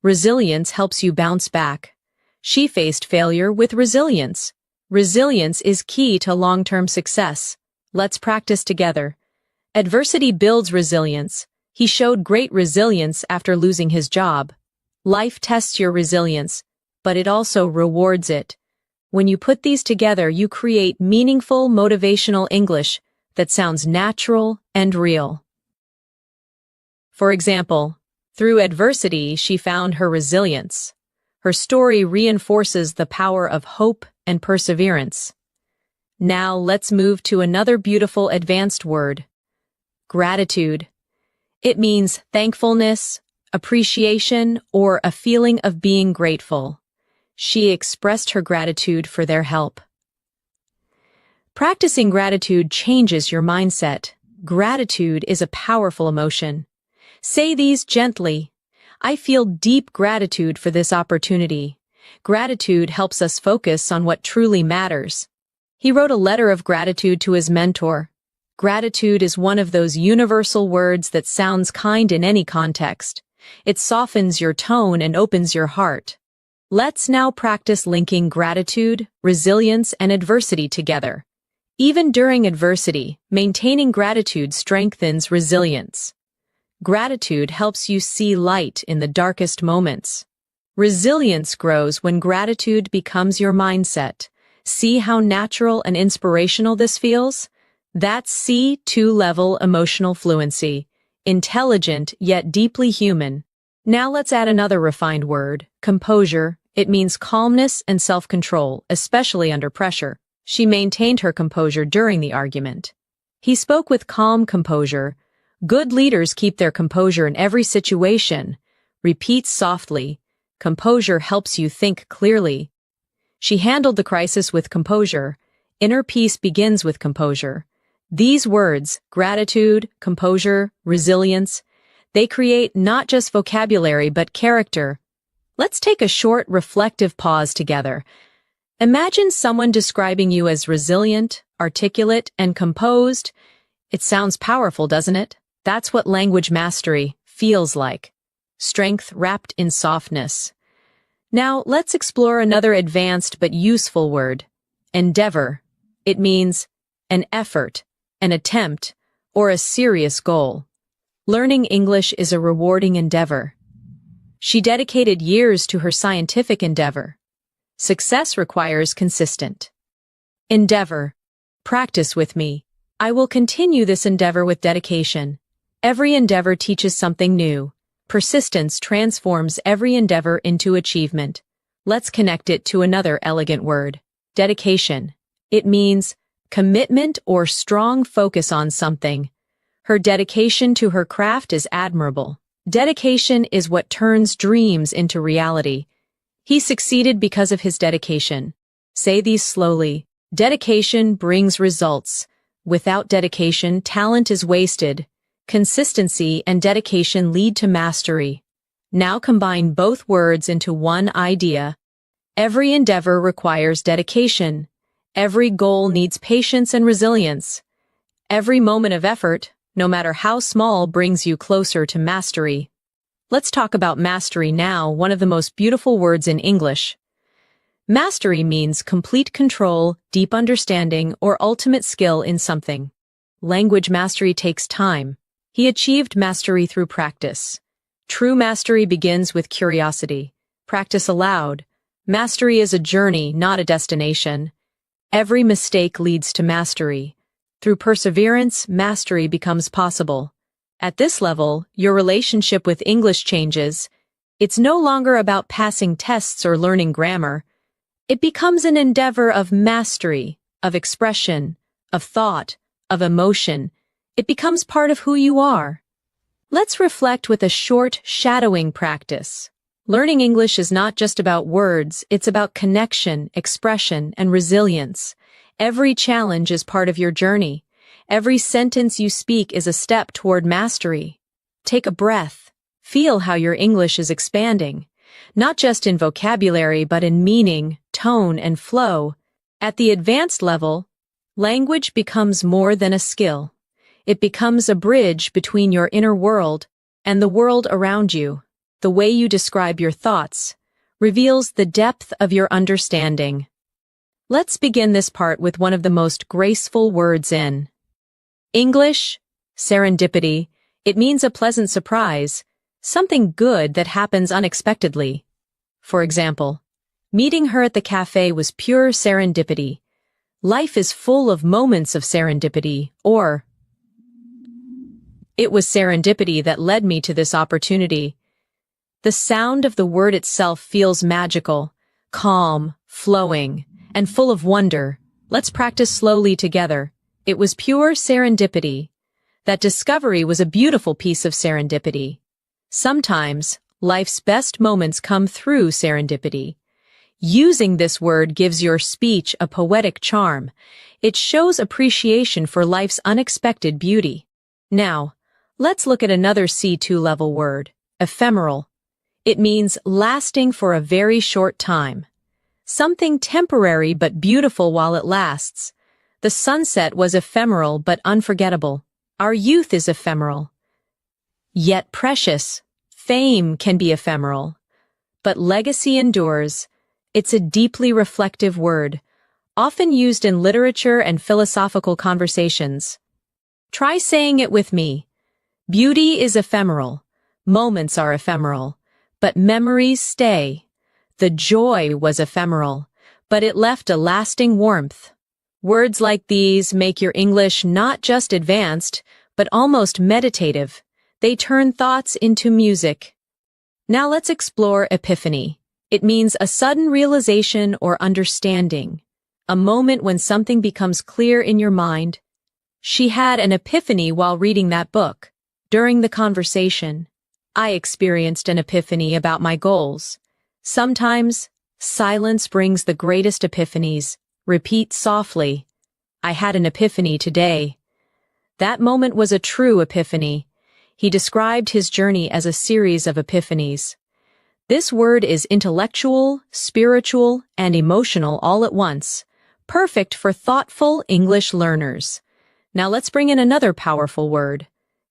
Resilience helps you bounce back. She faced failure with resilience. Resilience is key to long-term success. Let's practice together. Adversity builds resilience. He showed great resilience after losing his job. Life tests your resilience, but it also rewards it. When you put these together, you create meaningful, motivational English that sounds natural and real. For example, through adversity, she found her resilience. Her story reinforces the power of hope and perseverance. Now let's move to another beautiful advanced word, gratitude. It means thankfulness, appreciation, or a feeling of being grateful. She expressed her gratitude for their help. Practicing gratitude changes your mindset. Gratitude is a powerful emotion. Say these gently. I feel deep gratitude for this opportunity. Gratitude helps us focus on what truly matters. He wrote a letter of gratitude to his mentor. Gratitude is one of those universal words that sounds kind in any context. It softens your tone and opens your heart. Let's now practice linking gratitude, resilience, and adversity together. Even during adversity, maintaining gratitude strengthens resilience. Gratitude helps you see light in the darkest moments. Resilience grows when gratitude becomes your mindset. See how natural and inspirational this feels? That's C2-level emotional fluency. Intelligent yet deeply human. Now let's add another refined word, composure. It means calmness and self-control, especially under pressure. She maintained her composure during the argument. He spoke with calm composure. Good leaders keep their composure in every situation. Repeat softly. Composure helps you think clearly. She handled the crisis with composure. Inner peace begins with composure. These words, gratitude, composure, resilience, they create not just vocabulary but character. Let's take a short, reflective pause together. Imagine someone describing you as resilient, articulate, and composed. It sounds powerful, doesn't it? That's what language mastery feels like. Strength wrapped in softness. Now, let's explore another advanced but useful word, endeavor. It means an effort, an attempt, or a serious goal. Learning English is a rewarding endeavor. She dedicated years to her scientific endeavor. Success requires consistent endeavor. Practice with me. I will continue this endeavor with dedication. Every endeavor teaches something new. Persistence transforms every endeavor into achievement. Let's connect it to another elegant word, dedication. It means commitment or strong focus on something. Her dedication to her craft is admirable. Dedication is what turns dreams into reality. He succeeded because of his dedication. Say these slowly. Dedication brings results. Without dedication, talent is wasted. Consistency and dedication lead to mastery. Now combine both words into one idea. Every endeavor requires dedication. Every goal needs patience and resilience. Every moment of effort, no matter how small, brings you closer to mastery. Let's talk about mastery now, one of the most beautiful words in English. Mastery means complete control, deep understanding, or ultimate skill in something. Language mastery takes time. He achieved mastery through practice. True mastery begins with curiosity. Practice aloud. Mastery is a journey, not a destination. Every mistake leads to mastery. Through perseverance, mastery becomes possible. At this level, your relationship with English changes. It's no longer about passing tests or learning grammar. It becomes an endeavor of mastery, of expression, of thought, of emotion. It becomes part of who you are. Let's reflect with a short shadowing practice. Learning English is not just about words, it's about connection, expression, and resilience. Every challenge is part of your journey. Every sentence you speak is a step toward mastery. Take a breath. Feel how your English is expanding, not just in vocabulary but in meaning, tone, and flow. At the advanced level, language becomes more than a skill. It becomes a bridge between your inner world and the world around you. The way you describe your thoughts reveals the depth of your understanding. Let's begin this part with one of the most graceful words in English, serendipity. It means a pleasant surprise, something good that happens unexpectedly. For example, meeting her at the cafe was pure serendipity. Life is full of moments of serendipity, or it was serendipity that led me to this opportunity. The sound of the word itself feels magical, calm, flowing, and full of wonder. Let's practice slowly together. It was pure serendipity. That discovery was a beautiful piece of serendipity. Sometimes, life's best moments come through serendipity. Using this word gives your speech a poetic charm. It shows appreciation for life's unexpected beauty. Now, let's look at another C2-level word, ephemeral. It means lasting for a very short time. Something temporary but beautiful while it lasts. The sunset was ephemeral but unforgettable. Our youth is ephemeral, yet precious. Fame can be ephemeral, but legacy endures. It's a deeply reflective word, often used in literature and philosophical conversations. Try saying it with me. Beauty is ephemeral. Moments are ephemeral, but memories stay. The joy was ephemeral, but it left a lasting warmth. Words like these make your English not just advanced, but almost meditative. They turn thoughts into music. Now let's explore epiphany. It means a sudden realization or understanding, a moment when something becomes clear in your mind. She had an epiphany while reading that book. During the conversation, I experienced an epiphany about my goals. Sometimes, silence brings the greatest epiphanies. Repeat softly. I had an epiphany today. That moment was a true epiphany. He described his journey as a series of epiphanies. This word is intellectual, spiritual, and emotional all at once, perfect for thoughtful English learners. Now let's bring in another powerful word.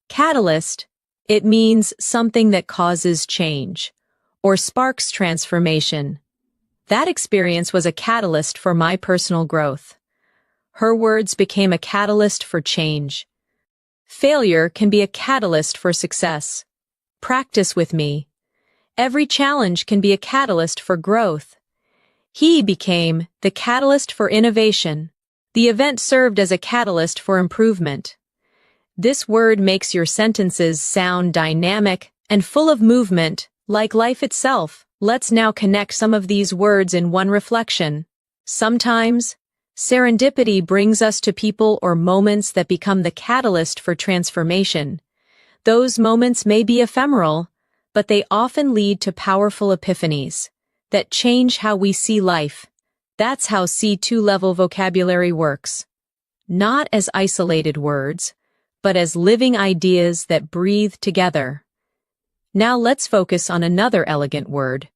Catalyst. It means something that causes change, or sparks transformation. That experience was a catalyst for my personal growth. Her words became a catalyst for change. Failure can be a catalyst for success. Practice with me. Every challenge can be a catalyst for growth. He became the catalyst for innovation. The event served as a catalyst for improvement. This word makes your sentences sound dynamic and full of movement, like life itself. Let's now connect some of these words in one reflection. Sometimes, serendipity brings us to people or moments that become the catalyst for transformation. Those moments may be ephemeral, but they often lead to powerful epiphanies that change how we see life. That's how C2 level vocabulary works. Not as isolated words, but as living ideas that breathe together. Now let's focus on another elegant word.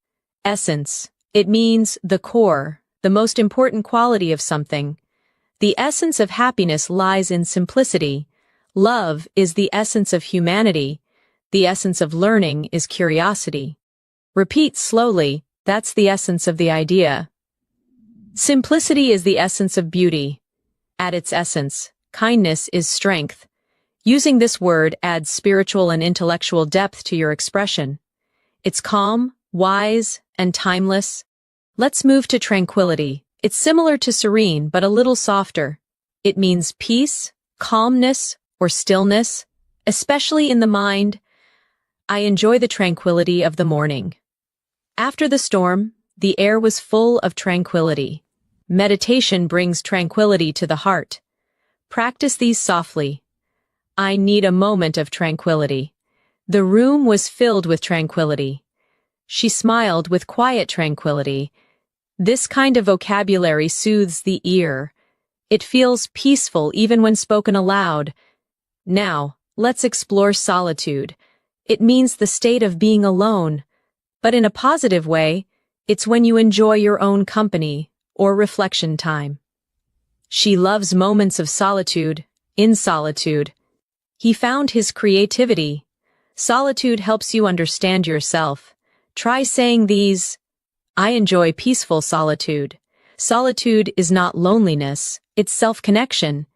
Essence. It means the core, the most important quality of something. The essence of happiness lies in simplicity. Love is the essence of humanity. The essence of learning is curiosity. Repeat slowly. That's the essence of the idea. Simplicity is the essence of beauty. At its essence, kindness is strength. Using this word adds spiritual and intellectual depth to your expression. It's calm, wise, and timeless. Let's move to tranquility. It's similar to serene, but a little softer. It means peace, calmness, or stillness, especially in the mind. I enjoy the tranquility of the morning. After the storm, the air was full of tranquility. Meditation brings tranquility to the heart. Practice these softly. I need a moment of tranquility. The room was filled with tranquility. She smiled with quiet tranquility. This kind of vocabulary soothes the ear. It feels peaceful even when spoken aloud. Now, let's explore solitude. It means the state of being alone. But in a positive way, it's when you enjoy your own company or reflection time. She loves moments of solitude. In solitude, he found his creativity. Solitude helps you understand yourself. Try saying these. I enjoy peaceful solitude. Solitude is not loneliness, it's self-connection.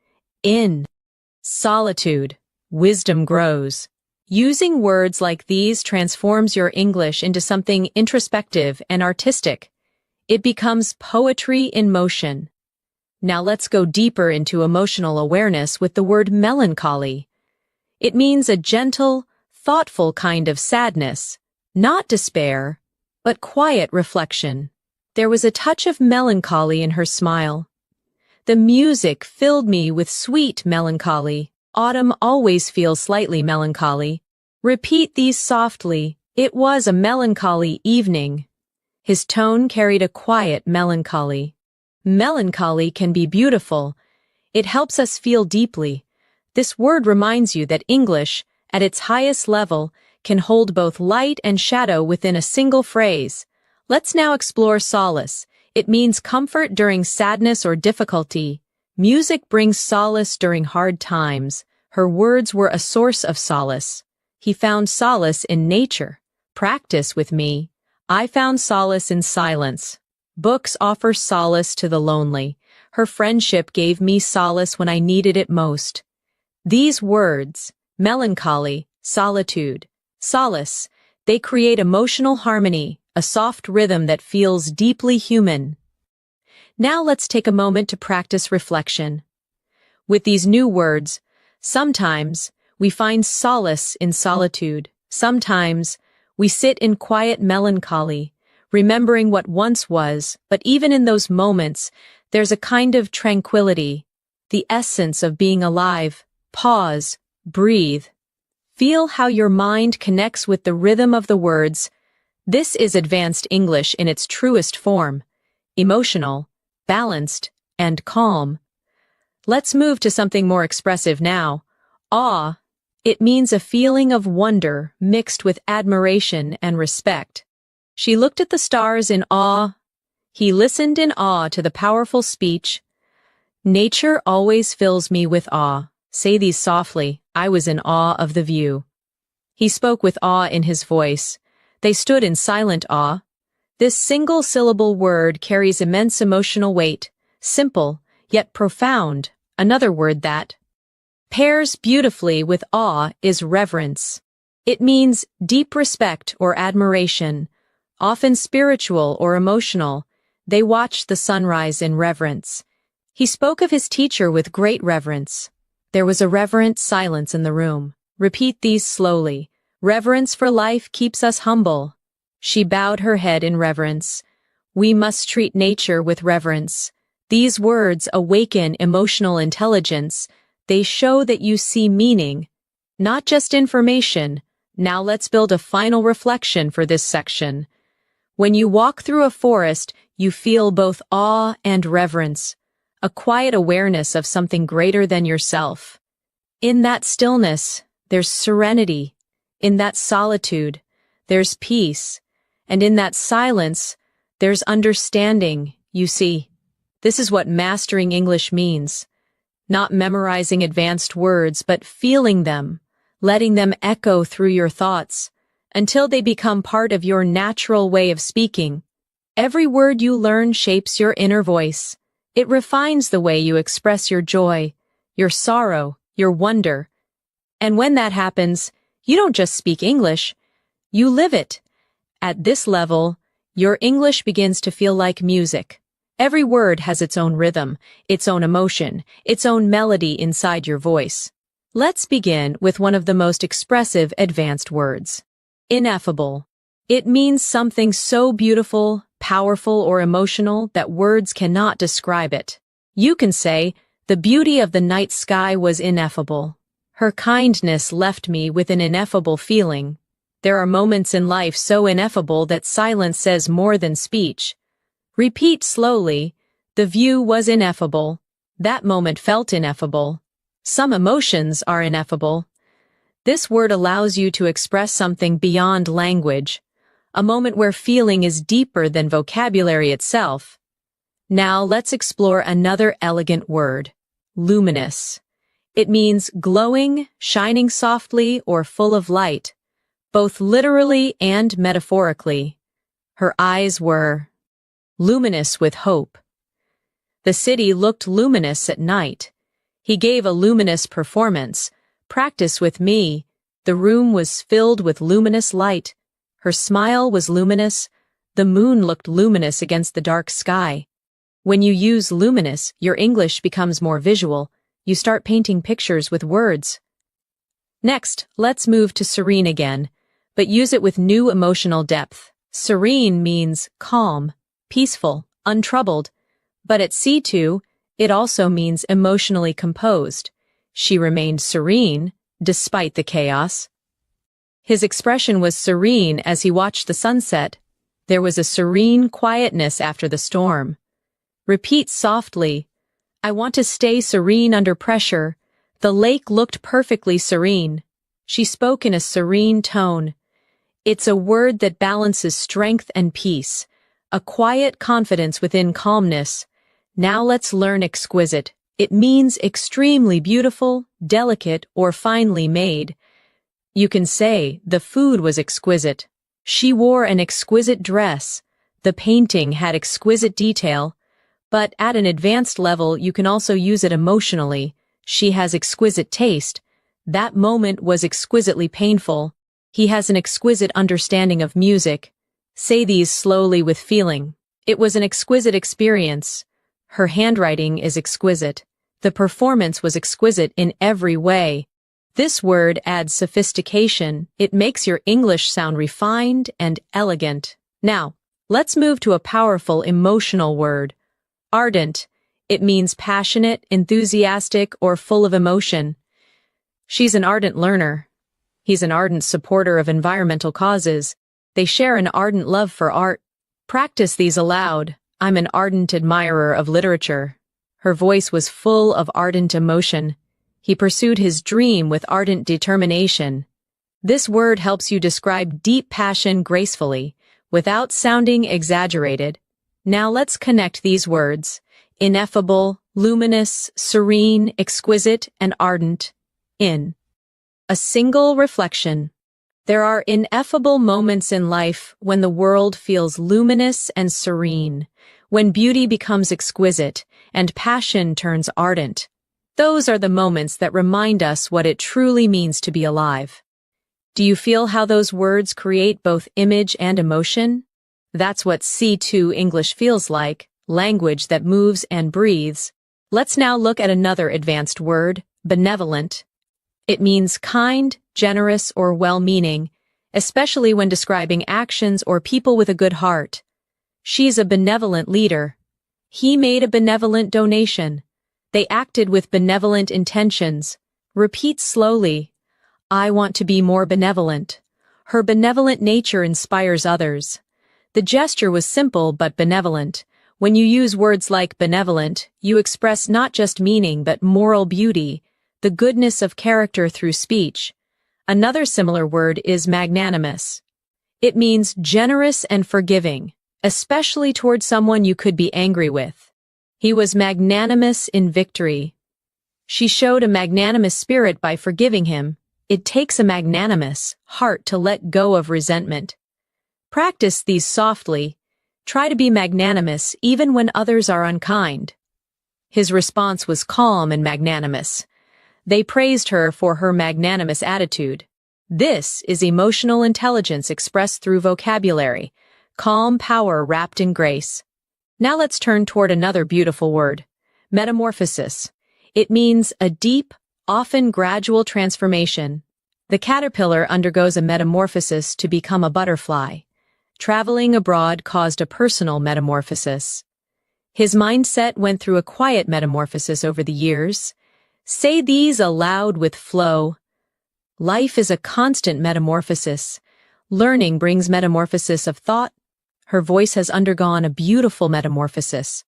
In solitude, wisdom grows. Using words like these transforms your English into something introspective and artistic. It becomes poetry in motion. Now let's go deeper into emotional awareness with the word melancholy. It means a gentle, thoughtful kind of sadness, not despair, but quiet reflection. There was a touch of melancholy in her smile. The music filled me with sweet melancholy. Autumn always feels slightly melancholy. Repeat these softly. It was a melancholy evening. His tone carried a quiet melancholy. Melancholy can be beautiful. It helps us feel deeply. This word reminds you that English, at its highest level, can hold both light and shadow within a single phrase. Let's now explore solace. It means comfort during sadness or difficulty. Music brings solace during hard times. Her words were a source of solace. He found solace in nature. Practice with me. I found solace in silence. Books offer solace to the lonely. Her friendship gave me solace when I needed it most. These words, melancholy, solitude, solace, they create emotional harmony, a soft rhythm that feels deeply human. Now let's take a moment to practice reflection. With these new words, sometimes we find solace in solitude. Sometimes we sit in quiet melancholy, remembering what once was, but even in those moments, there's a kind of tranquility, the essence of being alive. Pause, breathe. Feel how your mind connects with the rhythm of the words. This is advanced English in its truest form, emotional, balanced, and calm. Let's move to something more expressive now. Awe. It means a feeling of wonder mixed with admiration and respect. She looked at the stars in awe. He listened in awe to the powerful speech. Nature always fills me with awe. Say these softly. I was in awe of the view. He spoke with awe in his voice. They stood in silent awe. This single-syllable word carries immense emotional weight, simple, yet profound. Another word that pairs beautifully with awe is reverence. It means deep respect or admiration, often spiritual or emotional. They watched the sunrise in reverence. He spoke of his teacher with great reverence. There was a reverent silence in the room. Repeat these slowly. Reverence for life keeps us humble. She bowed her head in reverence. We must treat nature with reverence. These words awaken emotional intelligence. They show that you see meaning, not just information. Now let's build a final reflection for this section. When you walk through a forest, you feel both awe and reverence, a quiet awareness of something greater than yourself. In that stillness, there's serenity. In that solitude, there's peace. And in that silence, there's understanding. You see, this is what mastering English means. Not memorizing advanced words, but feeling them, letting them echo through your thoughts, until they become part of your natural way of speaking. Every word you learn shapes your inner voice. It refines the way you express your joy, your sorrow, your wonder. And when that happens, you don't just speak English, you live it. At this level, your English begins to feel like music. Every word has its own rhythm, its own emotion, its own melody inside your voice. Let's begin with one of the most expressive advanced words. Ineffable. It means something so beautiful, powerful, or emotional that words cannot describe it. You can say, the beauty of the night sky was ineffable. Her kindness left me with an ineffable feeling. There are moments in life so ineffable that silence says more than speech. Repeat slowly, the view was ineffable. That moment felt ineffable. Some emotions are ineffable. This word allows you to express something beyond language, a moment where feeling is deeper than vocabulary itself. Now let's explore another elegant word, luminous. It means glowing, shining softly, or full of light, both literally and metaphorically. Her eyes were luminous with hope. The city looked luminous at night. He gave a luminous performance. Practice with me. The room was filled with luminous light. Her smile was luminous. The moon looked luminous against the dark sky. When you use luminous, your English becomes more visual. You start painting pictures with words. Next, let's move to serene again, but use it with new emotional depth. Serene means calm, peaceful, untroubled. But at C2, it also means emotionally composed. She remained serene, despite the chaos. His expression was serene as he watched the sunset. There was a serene quietness after the storm. Repeat softly, I want to stay serene under pressure. The lake looked perfectly serene. She spoke in a serene tone. It's a word that balances strength and peace, a quiet confidence within calmness. Now let's learn exquisite. It means extremely beautiful, delicate, or finely made. You can say, the food was exquisite. She wore an exquisite dress. The painting had exquisite detail. But at an advanced level, you can also use it emotionally. She has exquisite taste. That moment was exquisitely painful. He has an exquisite understanding of music. Say these slowly with feeling. It was an exquisite experience. Her handwriting is exquisite. The performance was exquisite in every way. This word adds sophistication. It makes your English sound refined and elegant. Now, let's move to a powerful emotional word. Ardent. It means passionate, enthusiastic, or full of emotion. She's an ardent learner. He's an ardent supporter of environmental causes. They share an ardent love for art. Practice these aloud. I'm an ardent admirer of literature. Her voice was full of ardent emotion. He pursued his dream with ardent determination. This word helps you describe deep passion gracefully, without sounding exaggerated. Now let's connect these words. Ineffable, luminous, serene, exquisite, and ardent. In a single reflection. There are ineffable moments in life when the world feels luminous and serene, when beauty becomes exquisite and passion turns ardent. Those are the moments that remind us what it truly means to be alive. Do you feel how those words create both image and emotion? That's what C2 English feels like, language that moves and breathes. Let's now look at another advanced word, benevolent. It means kind, generous, or well-meaning, especially when describing actions or people with a good heart. She's a benevolent leader. He made a benevolent donation. They acted with benevolent intentions. Repeat slowly. I want to be more benevolent. Her benevolent nature inspires others. The gesture was simple but benevolent. When you use words like benevolent, you express not just meaning but moral beauty, the goodness of character through speech. Another similar word is magnanimous. It means generous and forgiving, especially toward someone you could be angry with. He was magnanimous in victory. She showed a magnanimous spirit by forgiving him. It takes a magnanimous heart to let go of resentment. Practice these softly. Try to be magnanimous even when others are unkind. His response was calm and magnanimous. They praised her for her magnanimous attitude. This is emotional intelligence expressed through vocabulary, calm power wrapped in grace. Now let's turn toward another beautiful word, metamorphosis. It means a deep, often gradual transformation. The caterpillar undergoes a metamorphosis to become a butterfly. Traveling abroad caused a personal metamorphosis. His mindset went through a quiet metamorphosis over the years. Say these aloud with flow. Life is a constant metamorphosis. Learning brings metamorphosis of thought. Her voice has undergone a beautiful metamorphosis.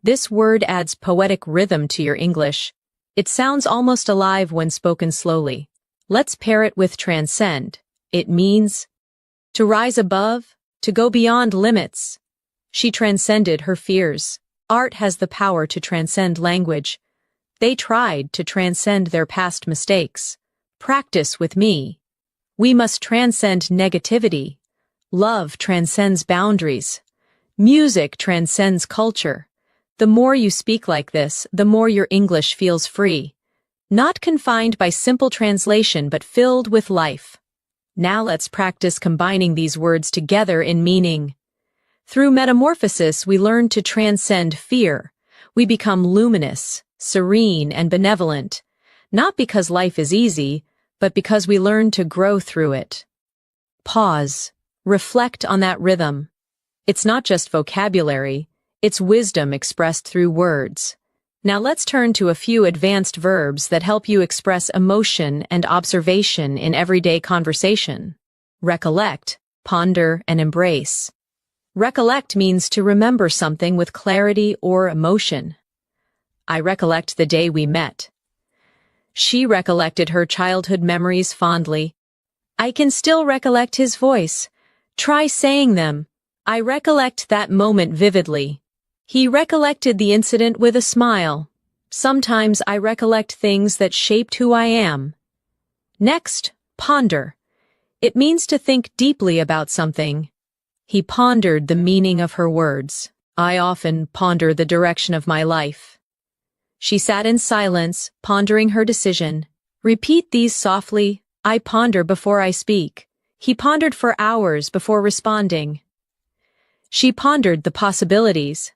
This word adds poetic rhythm to your English. It sounds almost alive when spoken slowly. Let's pair it with transcend. It means to rise above, to go beyond limits. She transcended her fears. Art has the power to transcend language. They tried to transcend their past mistakes. Practice with me. We must transcend negativity. Love transcends boundaries. Music transcends culture. The more you speak like this, the more your English feels free. Not confined by simple translation, but filled with life. Now let's practice combining these words together in meaning. Through metamorphosis, we learn to transcend fear. We become luminous, serene, and benevolent, not because life is easy, but because we learn to grow through it. Pause. Reflect on that rhythm. It's not just vocabulary, it's wisdom expressed through words. Now let's turn to a few advanced verbs that help you express emotion and observation in everyday conversation. Recollect, ponder, and embrace. Recollect means to remember something with clarity or emotion. I recollect the day we met. She recollected her childhood memories fondly. I can still recollect his voice. Try saying them. I recollect that moment vividly. He recollected the incident with a smile. Sometimes I recollect things that shaped who I am. Next, ponder. It means to think deeply about something. He pondered the meaning of her words. I often ponder the direction of my life. She sat in silence, pondering her decision. Repeat these softly. I ponder before I speak. He pondered for hours before responding. She pondered the possibilities.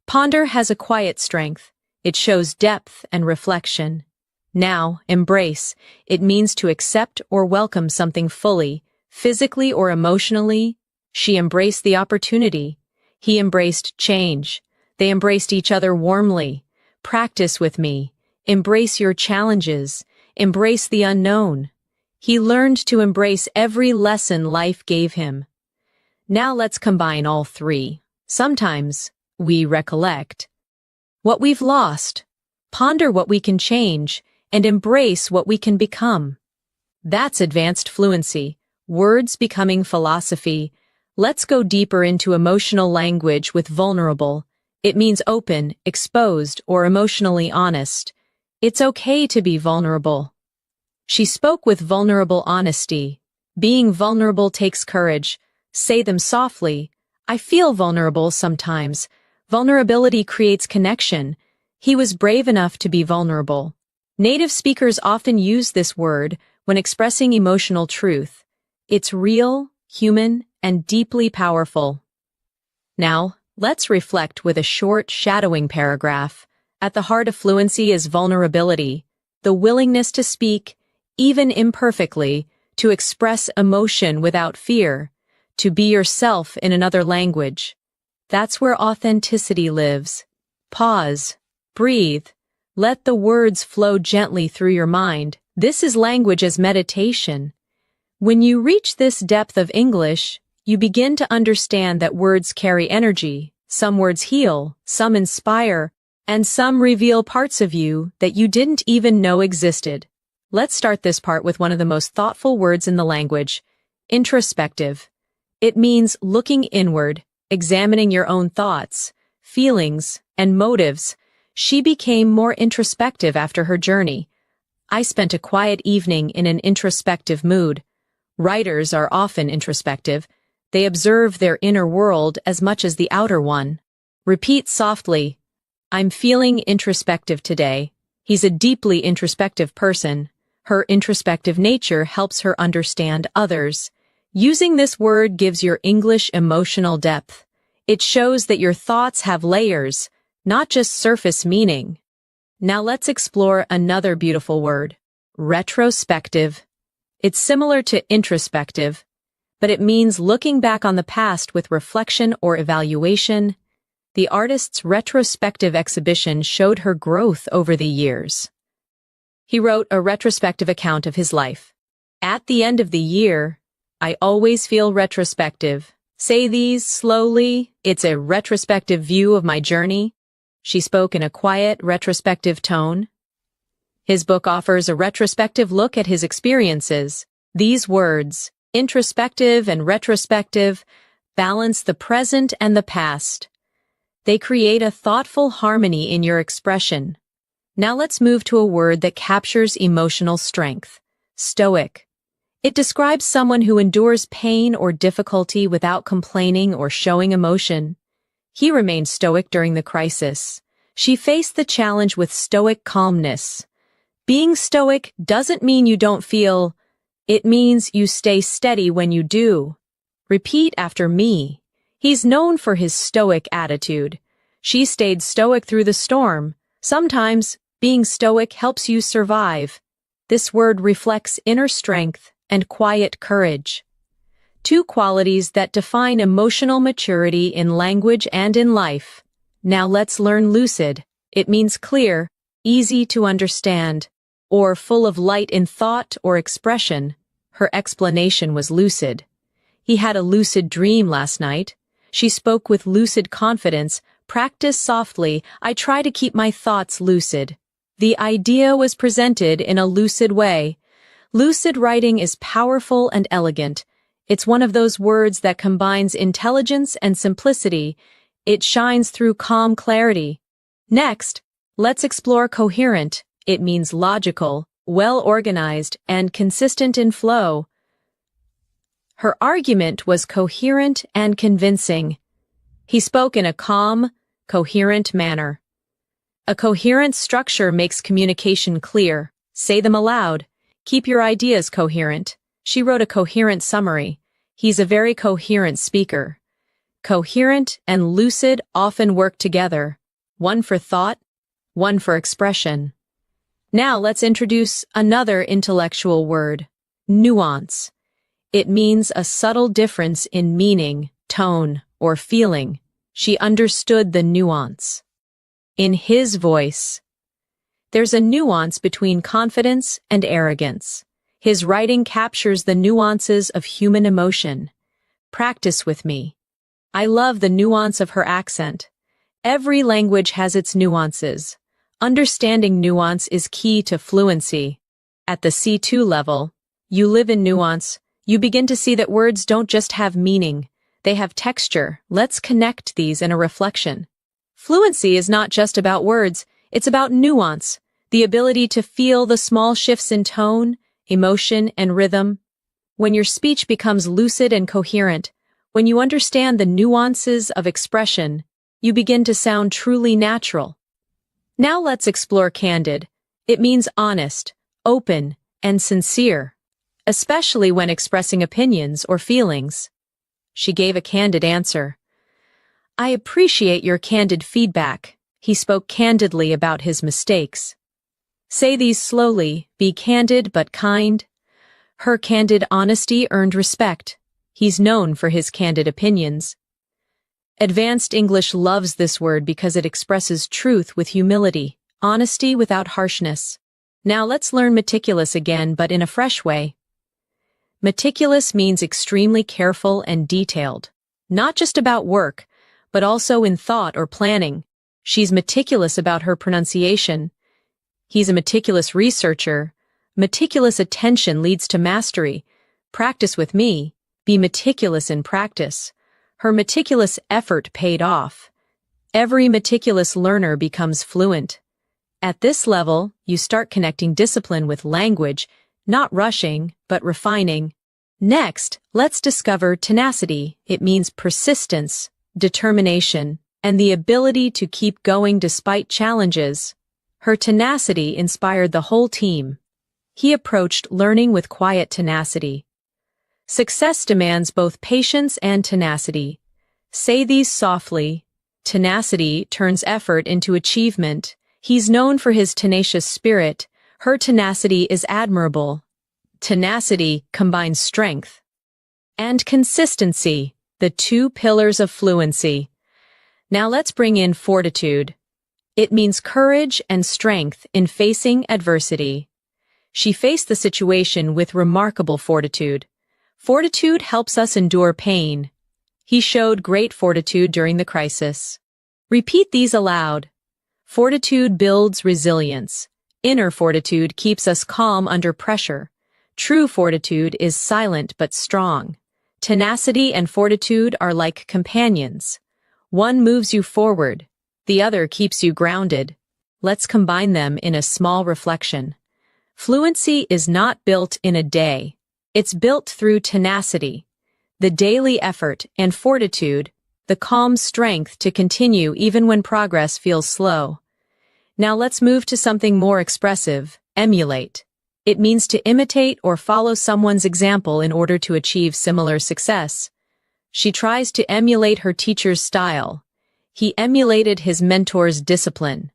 Ponder has a quiet strength. It shows depth and reflection. Now, embrace. It means to accept or welcome something fully, physically or emotionally. She embraced the opportunity. He embraced change. They embraced each other warmly. Practice with me. Embrace your challenges. Embrace the unknown. He learned to embrace every lesson life gave him. Now let's combine all three. Sometimes we recollect what we've lost, ponder what we can change, and embrace what we can become. That's advanced fluency, words becoming philosophy. Let's go deeper into emotional language with vulnerable. It means open, exposed, or emotionally honest. It's okay to be vulnerable. She spoke with vulnerable honesty. Being vulnerable takes courage. Say them softly. I feel vulnerable sometimes. Vulnerability creates connection. He was brave enough to be vulnerable. Native speakers often use this word when expressing emotional truth. It's real, human, and deeply powerful. Now, let's reflect with a short, shadowing paragraph. At the heart of fluency is vulnerability, the willingness to speak, even imperfectly, to express emotion without fear, to be yourself in another language. That's where authenticity lives. Pause. Breathe. Let the words flow gently through your mind. This is language as meditation. When you reach this depth of English, you begin to understand that words carry energy. Some words heal, some inspire, and some reveal parts of you that you didn't even know existed. Let's start this part with one of the most thoughtful words in the language, introspective. It means looking inward, examining your own thoughts, feelings, and motives. She became more introspective after her journey. I spent a quiet evening in an introspective mood. Writers are often introspective. They observe their inner world as much as the outer one. Repeat softly, I'm feeling introspective today. He's a deeply introspective person. Her introspective nature helps her understand others. Using this word gives your English emotional depth. It shows that your thoughts have layers, not just surface meaning. Now let's explore another beautiful word, retrospective. It's similar to introspective, but it means looking back on the past with reflection or evaluation. The artist's retrospective exhibition showed her growth over the years. He wrote a retrospective account of his life. At the end of the year, I always feel retrospective. Say these slowly. It's a retrospective view of my journey. She spoke in a quiet, retrospective tone. His book offers a retrospective look at his experiences. These words, introspective and retrospective, balance the present and the past. They create a thoughtful harmony in your expression. Now let's move to a word that captures emotional strength, stoic. It describes someone who endures pain or difficulty without complaining or showing emotion. He remained stoic during the crisis. She faced the challenge with stoic calmness. Being stoic doesn't mean you don't feel. It means you stay steady when you do. Repeat after me. He's known for his stoic attitude. She stayed stoic through the storm. Sometimes, being stoic helps you survive. This word reflects inner strength and quiet courage. Two qualities that define emotional maturity in language and in life. Now let's learn lucid. It means clear, easy to understand, or full of light in thought or expression. Her explanation was lucid. He had a lucid dream last night. She spoke with lucid confidence. Practice softly. I try to keep my thoughts lucid. The idea was presented in a lucid way. Lucid writing is powerful and elegant. It's one of those words that combines intelligence and simplicity. It shines through calm clarity. Next, Let's explore coherent. It means logical, well-organized, and consistent in flow. Her argument was coherent and convincing. He spoke in a calm, coherent manner. A coherent structure makes communication clear. Say them aloud. Keep your ideas coherent. She wrote a coherent summary. He's a very coherent speaker. Coherent and lucid often work together. One for thought, one for expression. Now let's introduce another intellectual word, nuance. It means a subtle difference in meaning, tone, or feeling. She understood the nuance. In his voice. There's a nuance between confidence and arrogance. His writing captures the nuances of human emotion. Practice with me. I love the nuance of her accent. Every language has its nuances. Understanding nuance is key to fluency. At the C2 level, you live in nuance. You begin to see that words don't just have meaning. They have texture. Let's connect these in a reflection. Fluency is not just about words, it's about nuance, the ability to feel the small shifts in tone, emotion, and rhythm. When your speech becomes lucid and coherent, when you understand the nuances of expression, you begin to sound truly natural. Now let's explore candid. It means honest, open, and sincere, especially when expressing opinions or feelings. She gave a candid answer. I appreciate your candid feedback. He spoke candidly about his mistakes. Say these slowly, be candid but kind. Her candid honesty earned respect. He's known for his candid opinions. Advanced English loves this word because it expresses truth with humility, honesty without harshness. Now let's learn meticulous again, but in a fresh way. Meticulous means extremely careful and detailed, not just about work, but also in thought or planning. She's meticulous about her pronunciation. He's a meticulous researcher. Meticulous attention leads to mastery. Practice with me. Be meticulous in practice. Her meticulous effort paid off. Every meticulous learner becomes fluent. At this level, you start connecting discipline with language, not rushing, but refining. Next, let's discover tenacity. It means persistence, determination, and the ability to keep going despite challenges. Her tenacity inspired the whole team. He approached learning with quiet tenacity. Success demands both patience and tenacity. Say these softly. Tenacity turns effort into achievement. He's known for his tenacious spirit. Her tenacity is admirable. Tenacity combines strength and consistency, the two pillars of fluency. Now let's bring in fortitude. It means courage and strength in facing adversity. She faced the situation with remarkable fortitude. Fortitude helps us endure pain. He showed great fortitude during the crisis. Repeat these aloud. Fortitude builds resilience. Inner fortitude keeps us calm under pressure. True fortitude is silent but strong. Tenacity and fortitude are like companions. One moves you forward, the other keeps you grounded. Let's combine them in a small reflection. Fluency is not built in a day. It's built through tenacity, the daily effort, and fortitude, the calm strength to continue even when progress feels slow. Now let's move to something more expressive, emulate. It means to imitate or follow someone's example in order to achieve similar success. She tries to emulate her teacher's style. He emulated his mentor's discipline.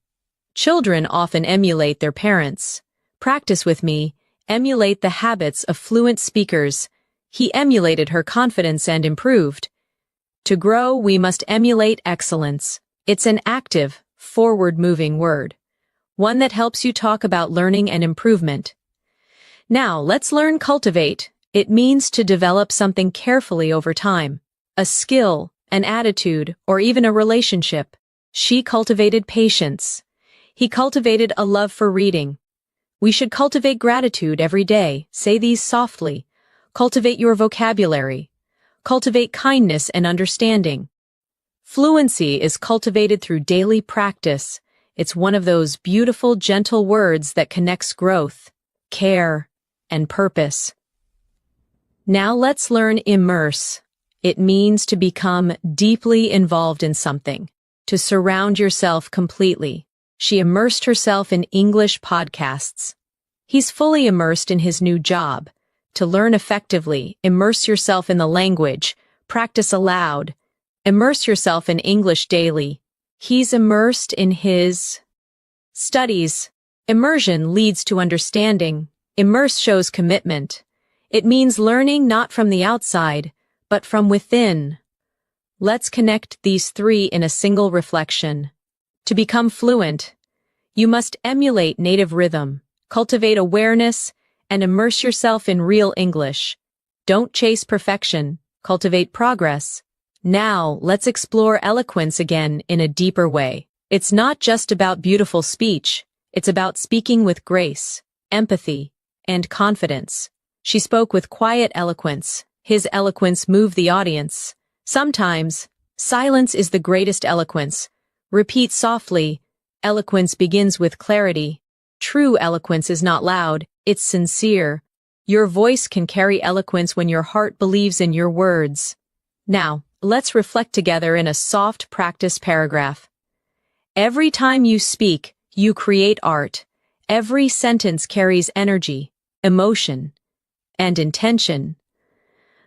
Children often emulate their parents. Practice with me. Emulate the habits of fluent speakers. He emulated her confidence and improved. To grow, we must emulate excellence. It's an active, forward-moving word. One that helps you talk about learning and improvement. Now, let's learn cultivate. It means to develop something carefully over time. A skill, an attitude, or even a relationship. She cultivated patience. He cultivated a love for reading. We should cultivate gratitude every day. Say these softly. Cultivate your vocabulary. Cultivate kindness and understanding. Fluency is cultivated through daily practice. It's one of those beautiful, gentle words that connects growth, care, and purpose. Now let's learn immerse. It means to become deeply involved in something, to surround yourself completely. She immersed herself in English podcasts. He's fully immersed in his new job. To learn effectively, immerse yourself in the language, practice aloud, immerse yourself in English daily. He's immersed in his studies. Immersion leads to understanding. Immerse shows commitment. It means learning not from the outside, but from within. Let's connect these three in a single reflection. To become fluent, you must emulate native rhythm, cultivate awareness, and immerse yourself in real English. Don't chase perfection, cultivate progress. Now, let's explore eloquence again in a deeper way. It's not just about beautiful speech, it's about speaking with grace, empathy, and confidence. She spoke with quiet eloquence. His eloquence moved the audience. Sometimes, silence is the greatest eloquence. Repeat softly. Eloquence begins with clarity. True eloquence is not loud, it's sincere. Your voice can carry eloquence when your heart believes in your words. Now, let's reflect together in a soft practice paragraph. Every time you speak, you create art. Every sentence carries energy, emotion, and intention.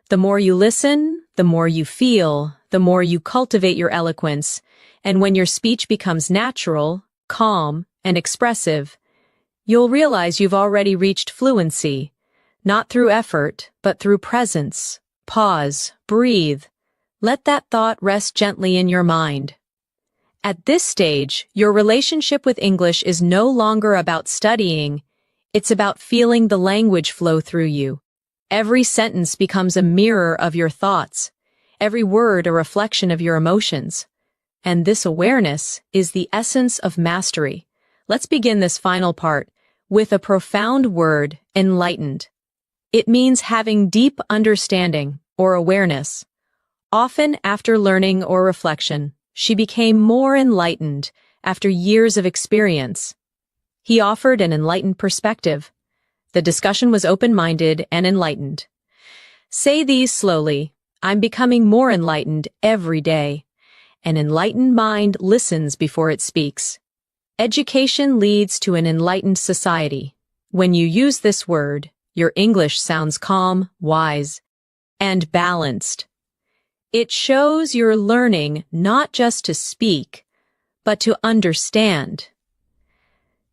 The more you listen, the more you feel, the more you cultivate your eloquence, and when your speech becomes natural, calm, and expressive, you'll realize you've already reached fluency, not through effort, but through presence. Pause, breathe. Let that thought rest gently in your mind. At this stage, your relationship with English is no longer about studying, it's about feeling the language flow through you. Every sentence becomes a mirror of your thoughts, every word a reflection of your emotions. And this awareness is the essence of mastery. Let's begin this final part with a profound word, enlightened. It means having deep understanding or awareness. Often after learning or reflection, she became more enlightened after years of experience. He offered an enlightened perspective. The discussion was open-minded and enlightened. Say these slowly. I'm becoming more enlightened every day. An enlightened mind listens before it speaks. Education leads to an enlightened society. When you use this word, your English sounds calm, wise, and balanced. It shows you're learning not just to speak, but to understand.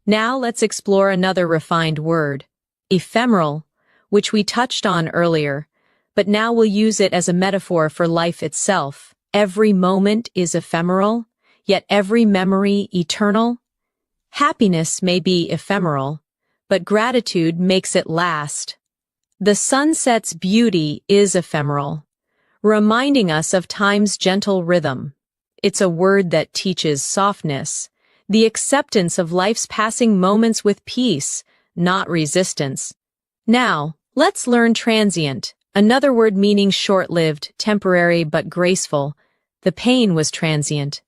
Now let's explore another refined word, ephemeral, which we touched on earlier, but now we'll use it as a metaphor for life itself. Every moment is ephemeral, yet every memory eternal. Happiness may be ephemeral, but gratitude makes it last. The sunset's beauty is ephemeral, reminding us of time's gentle rhythm. It's a word that teaches softness, the acceptance of life's passing moments with peace, not resistance. Now, let's learn transient, another word meaning short-lived, temporary but graceful. The pain was transient.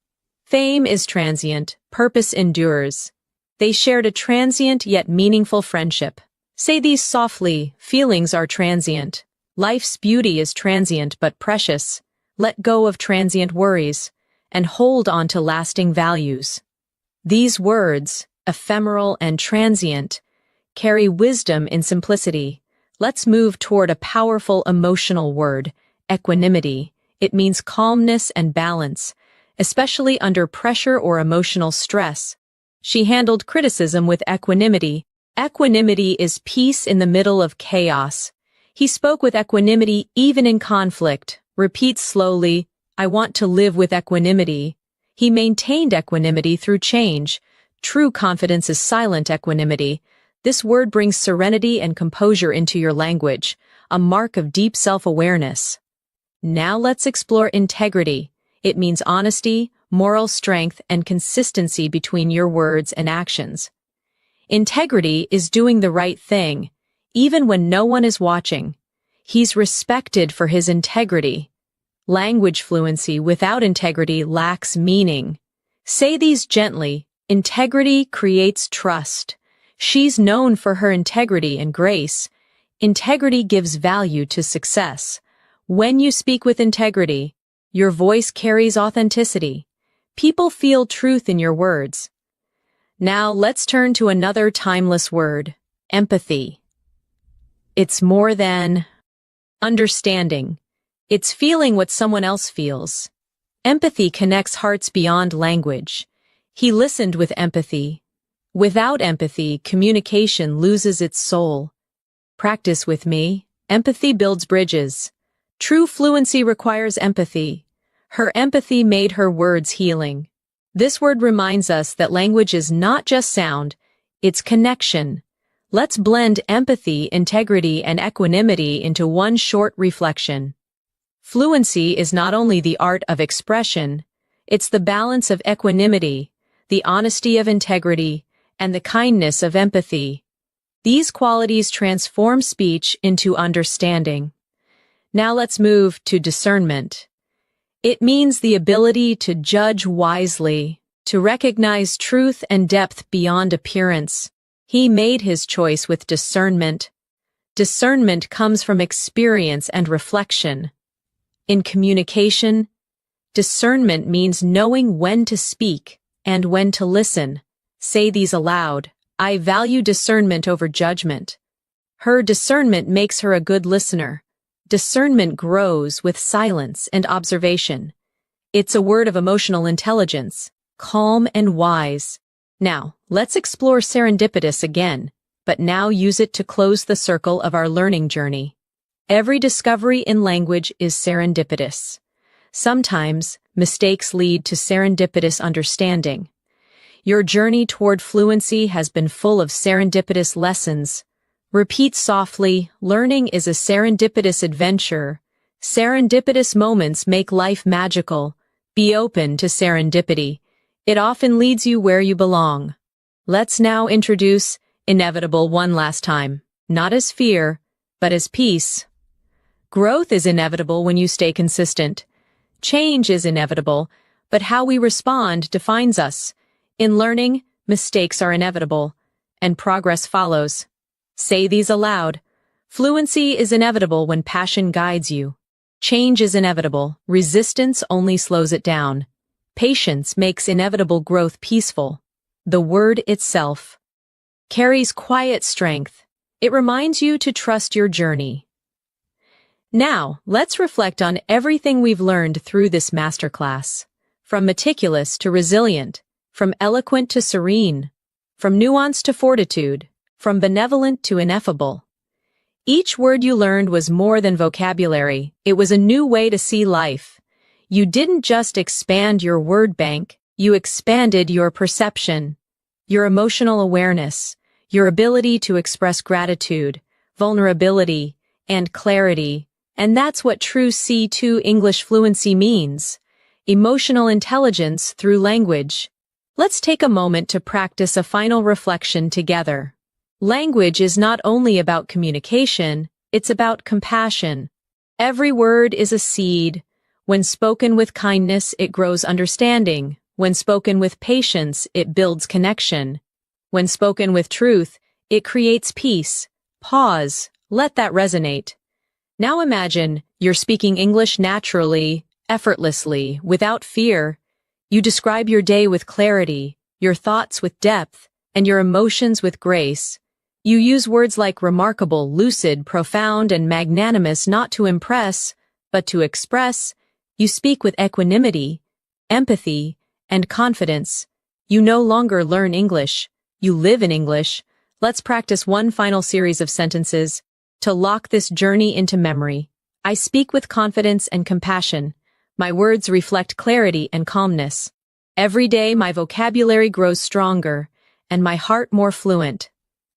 Fame is transient, purpose endures. They shared a transient yet meaningful friendship. Say these softly, feelings are transient. Life's beauty is transient but precious. Let go of transient worries, and hold on to lasting values. These words, ephemeral and transient, carry wisdom in simplicity. Let's move toward a powerful emotional word, equanimity. It means calmness and balance, especially under pressure or emotional stress. She handled criticism with equanimity. Equanimity is peace in the middle of chaos. He spoke with equanimity even in conflict. Repeat slowly, I want to live with equanimity. He maintained equanimity through change. True confidence is silent equanimity. This word brings serenity and composure into your language, a mark of deep self-awareness. Now let's explore integrity. It means honesty, moral strength, and consistency between your words and actions. Integrity is doing the right thing, even when no one is watching. He's respected for his integrity. Language fluency without integrity lacks meaning. Say these gently. Integrity creates trust. She's known for her integrity and grace. Integrity gives value to success. When you speak with integrity, your voice carries authenticity. People feel truth in your words. Now let's turn to another timeless word, empathy. It's more than understanding. It's feeling what someone else feels. Empathy connects hearts beyond language. He listened with empathy. Without empathy, communication loses its soul. Practice with me. Empathy builds bridges. True fluency requires empathy. Her empathy made her words healing. This word reminds us that language is not just sound, it's connection. Let's blend empathy, integrity, and equanimity into one short reflection. Fluency is not only the art of expression, it's the balance of equanimity, the honesty of integrity, and the kindness of empathy. These qualities transform speech into understanding. Now let's move to discernment. It means the ability to judge wisely, to recognize truth and depth beyond appearance. He made his choice with discernment. Discernment comes from experience and reflection. In communication, discernment means knowing when to speak and when to listen. Say these aloud. I value discernment over judgment. Her discernment makes her a good listener. Discernment grows with silence and observation. It's a word of emotional intelligence, calm and wise. Now, let's explore serendipitous again, but now use it to close the circle of our learning journey. Every discovery in language is serendipitous. Sometimes, mistakes lead to serendipitous understanding. Your journey toward fluency has been full of serendipitous lessons. Repeat softly, learning is a serendipitous adventure. Serendipitous moments make life magical. Be open to serendipity. It often leads you where you belong. Let's now introduce inevitable one last time, not as fear, but as peace. Growth is inevitable when you stay consistent. Change is inevitable, but how we respond defines us. In learning, mistakes are inevitable, and progress follows. Say these aloud. Fluency is inevitable when passion guides you. Change is inevitable. Resistance only slows it down. Patience makes inevitable growth peaceful. The word itself carries quiet strength. It reminds you to trust your journey. Now, let's reflect on everything we've learned through this masterclass. From meticulous to resilient, from eloquent to serene, from nuance to fortitude, from benevolent to ineffable. Each word you learned was more than vocabulary. It was a new way to see life. You didn't just expand your word bank, you expanded your perception, your emotional awareness, your ability to express gratitude, vulnerability, and clarity. And that's what true C2 English fluency means. Emotional intelligence through language. Let's take a moment to practice a final reflection together. Language is not only about communication, it's about compassion. Every word is a seed. When spoken with kindness, it grows understanding. When spoken with patience, it builds connection. When spoken with truth, it creates peace. Pause. Let that resonate. Now imagine you're speaking English naturally, effortlessly, without fear. You describe your day with clarity, your thoughts with depth, and your emotions with grace. You use words like remarkable, lucid, profound, and magnanimous not to impress, but to express. You speak with equanimity, empathy, and confidence. You no longer learn English. You live in English. Let's practice one final series of sentences to lock this journey into memory. I speak with confidence and compassion. My words reflect clarity and calmness. Every day my vocabulary grows stronger, and my heart more fluent.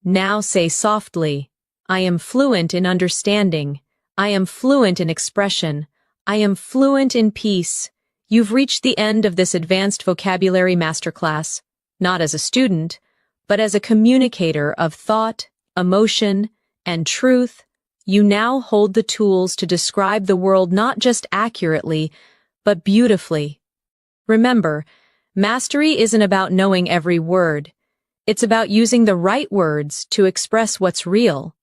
Now say softly, I am fluent in understanding. I am fluent in expression. I am fluent in peace. You've reached the end of this advanced vocabulary masterclass, not as a student, but as a communicator of thought, emotion, and truth. You now hold the tools to describe the world not just accurately, but beautifully. Remember, Mastery isn't about knowing every word. It's about using the right words to express what's real.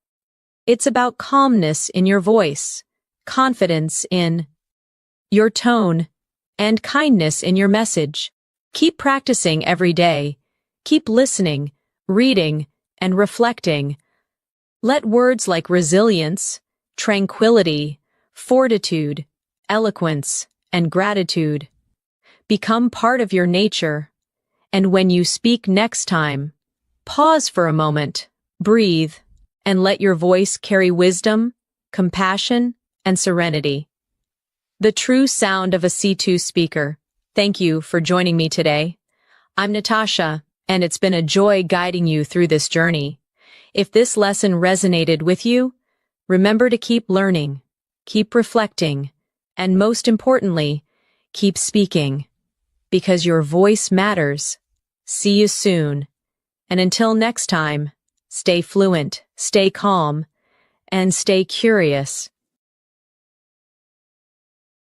It's about calmness in your voice, confidence in your tone, and kindness in your message. Keep practicing every day. Keep listening, reading, and reflecting. Let words like resilience, tranquility, fortitude, eloquence, and gratitude become part of your nature. And when you speak next time, pause for a moment, breathe, and let your voice carry wisdom, compassion, and serenity. The true sound of a C2 speaker. Thank you for joining me today. I'm Natasha, and it's been a joy guiding you through this journey. If this lesson resonated with you, remember to keep learning, keep reflecting, and most importantly, keep speaking, because your voice matters. See you soon. And until next time, stay fluent, stay calm, and stay curious.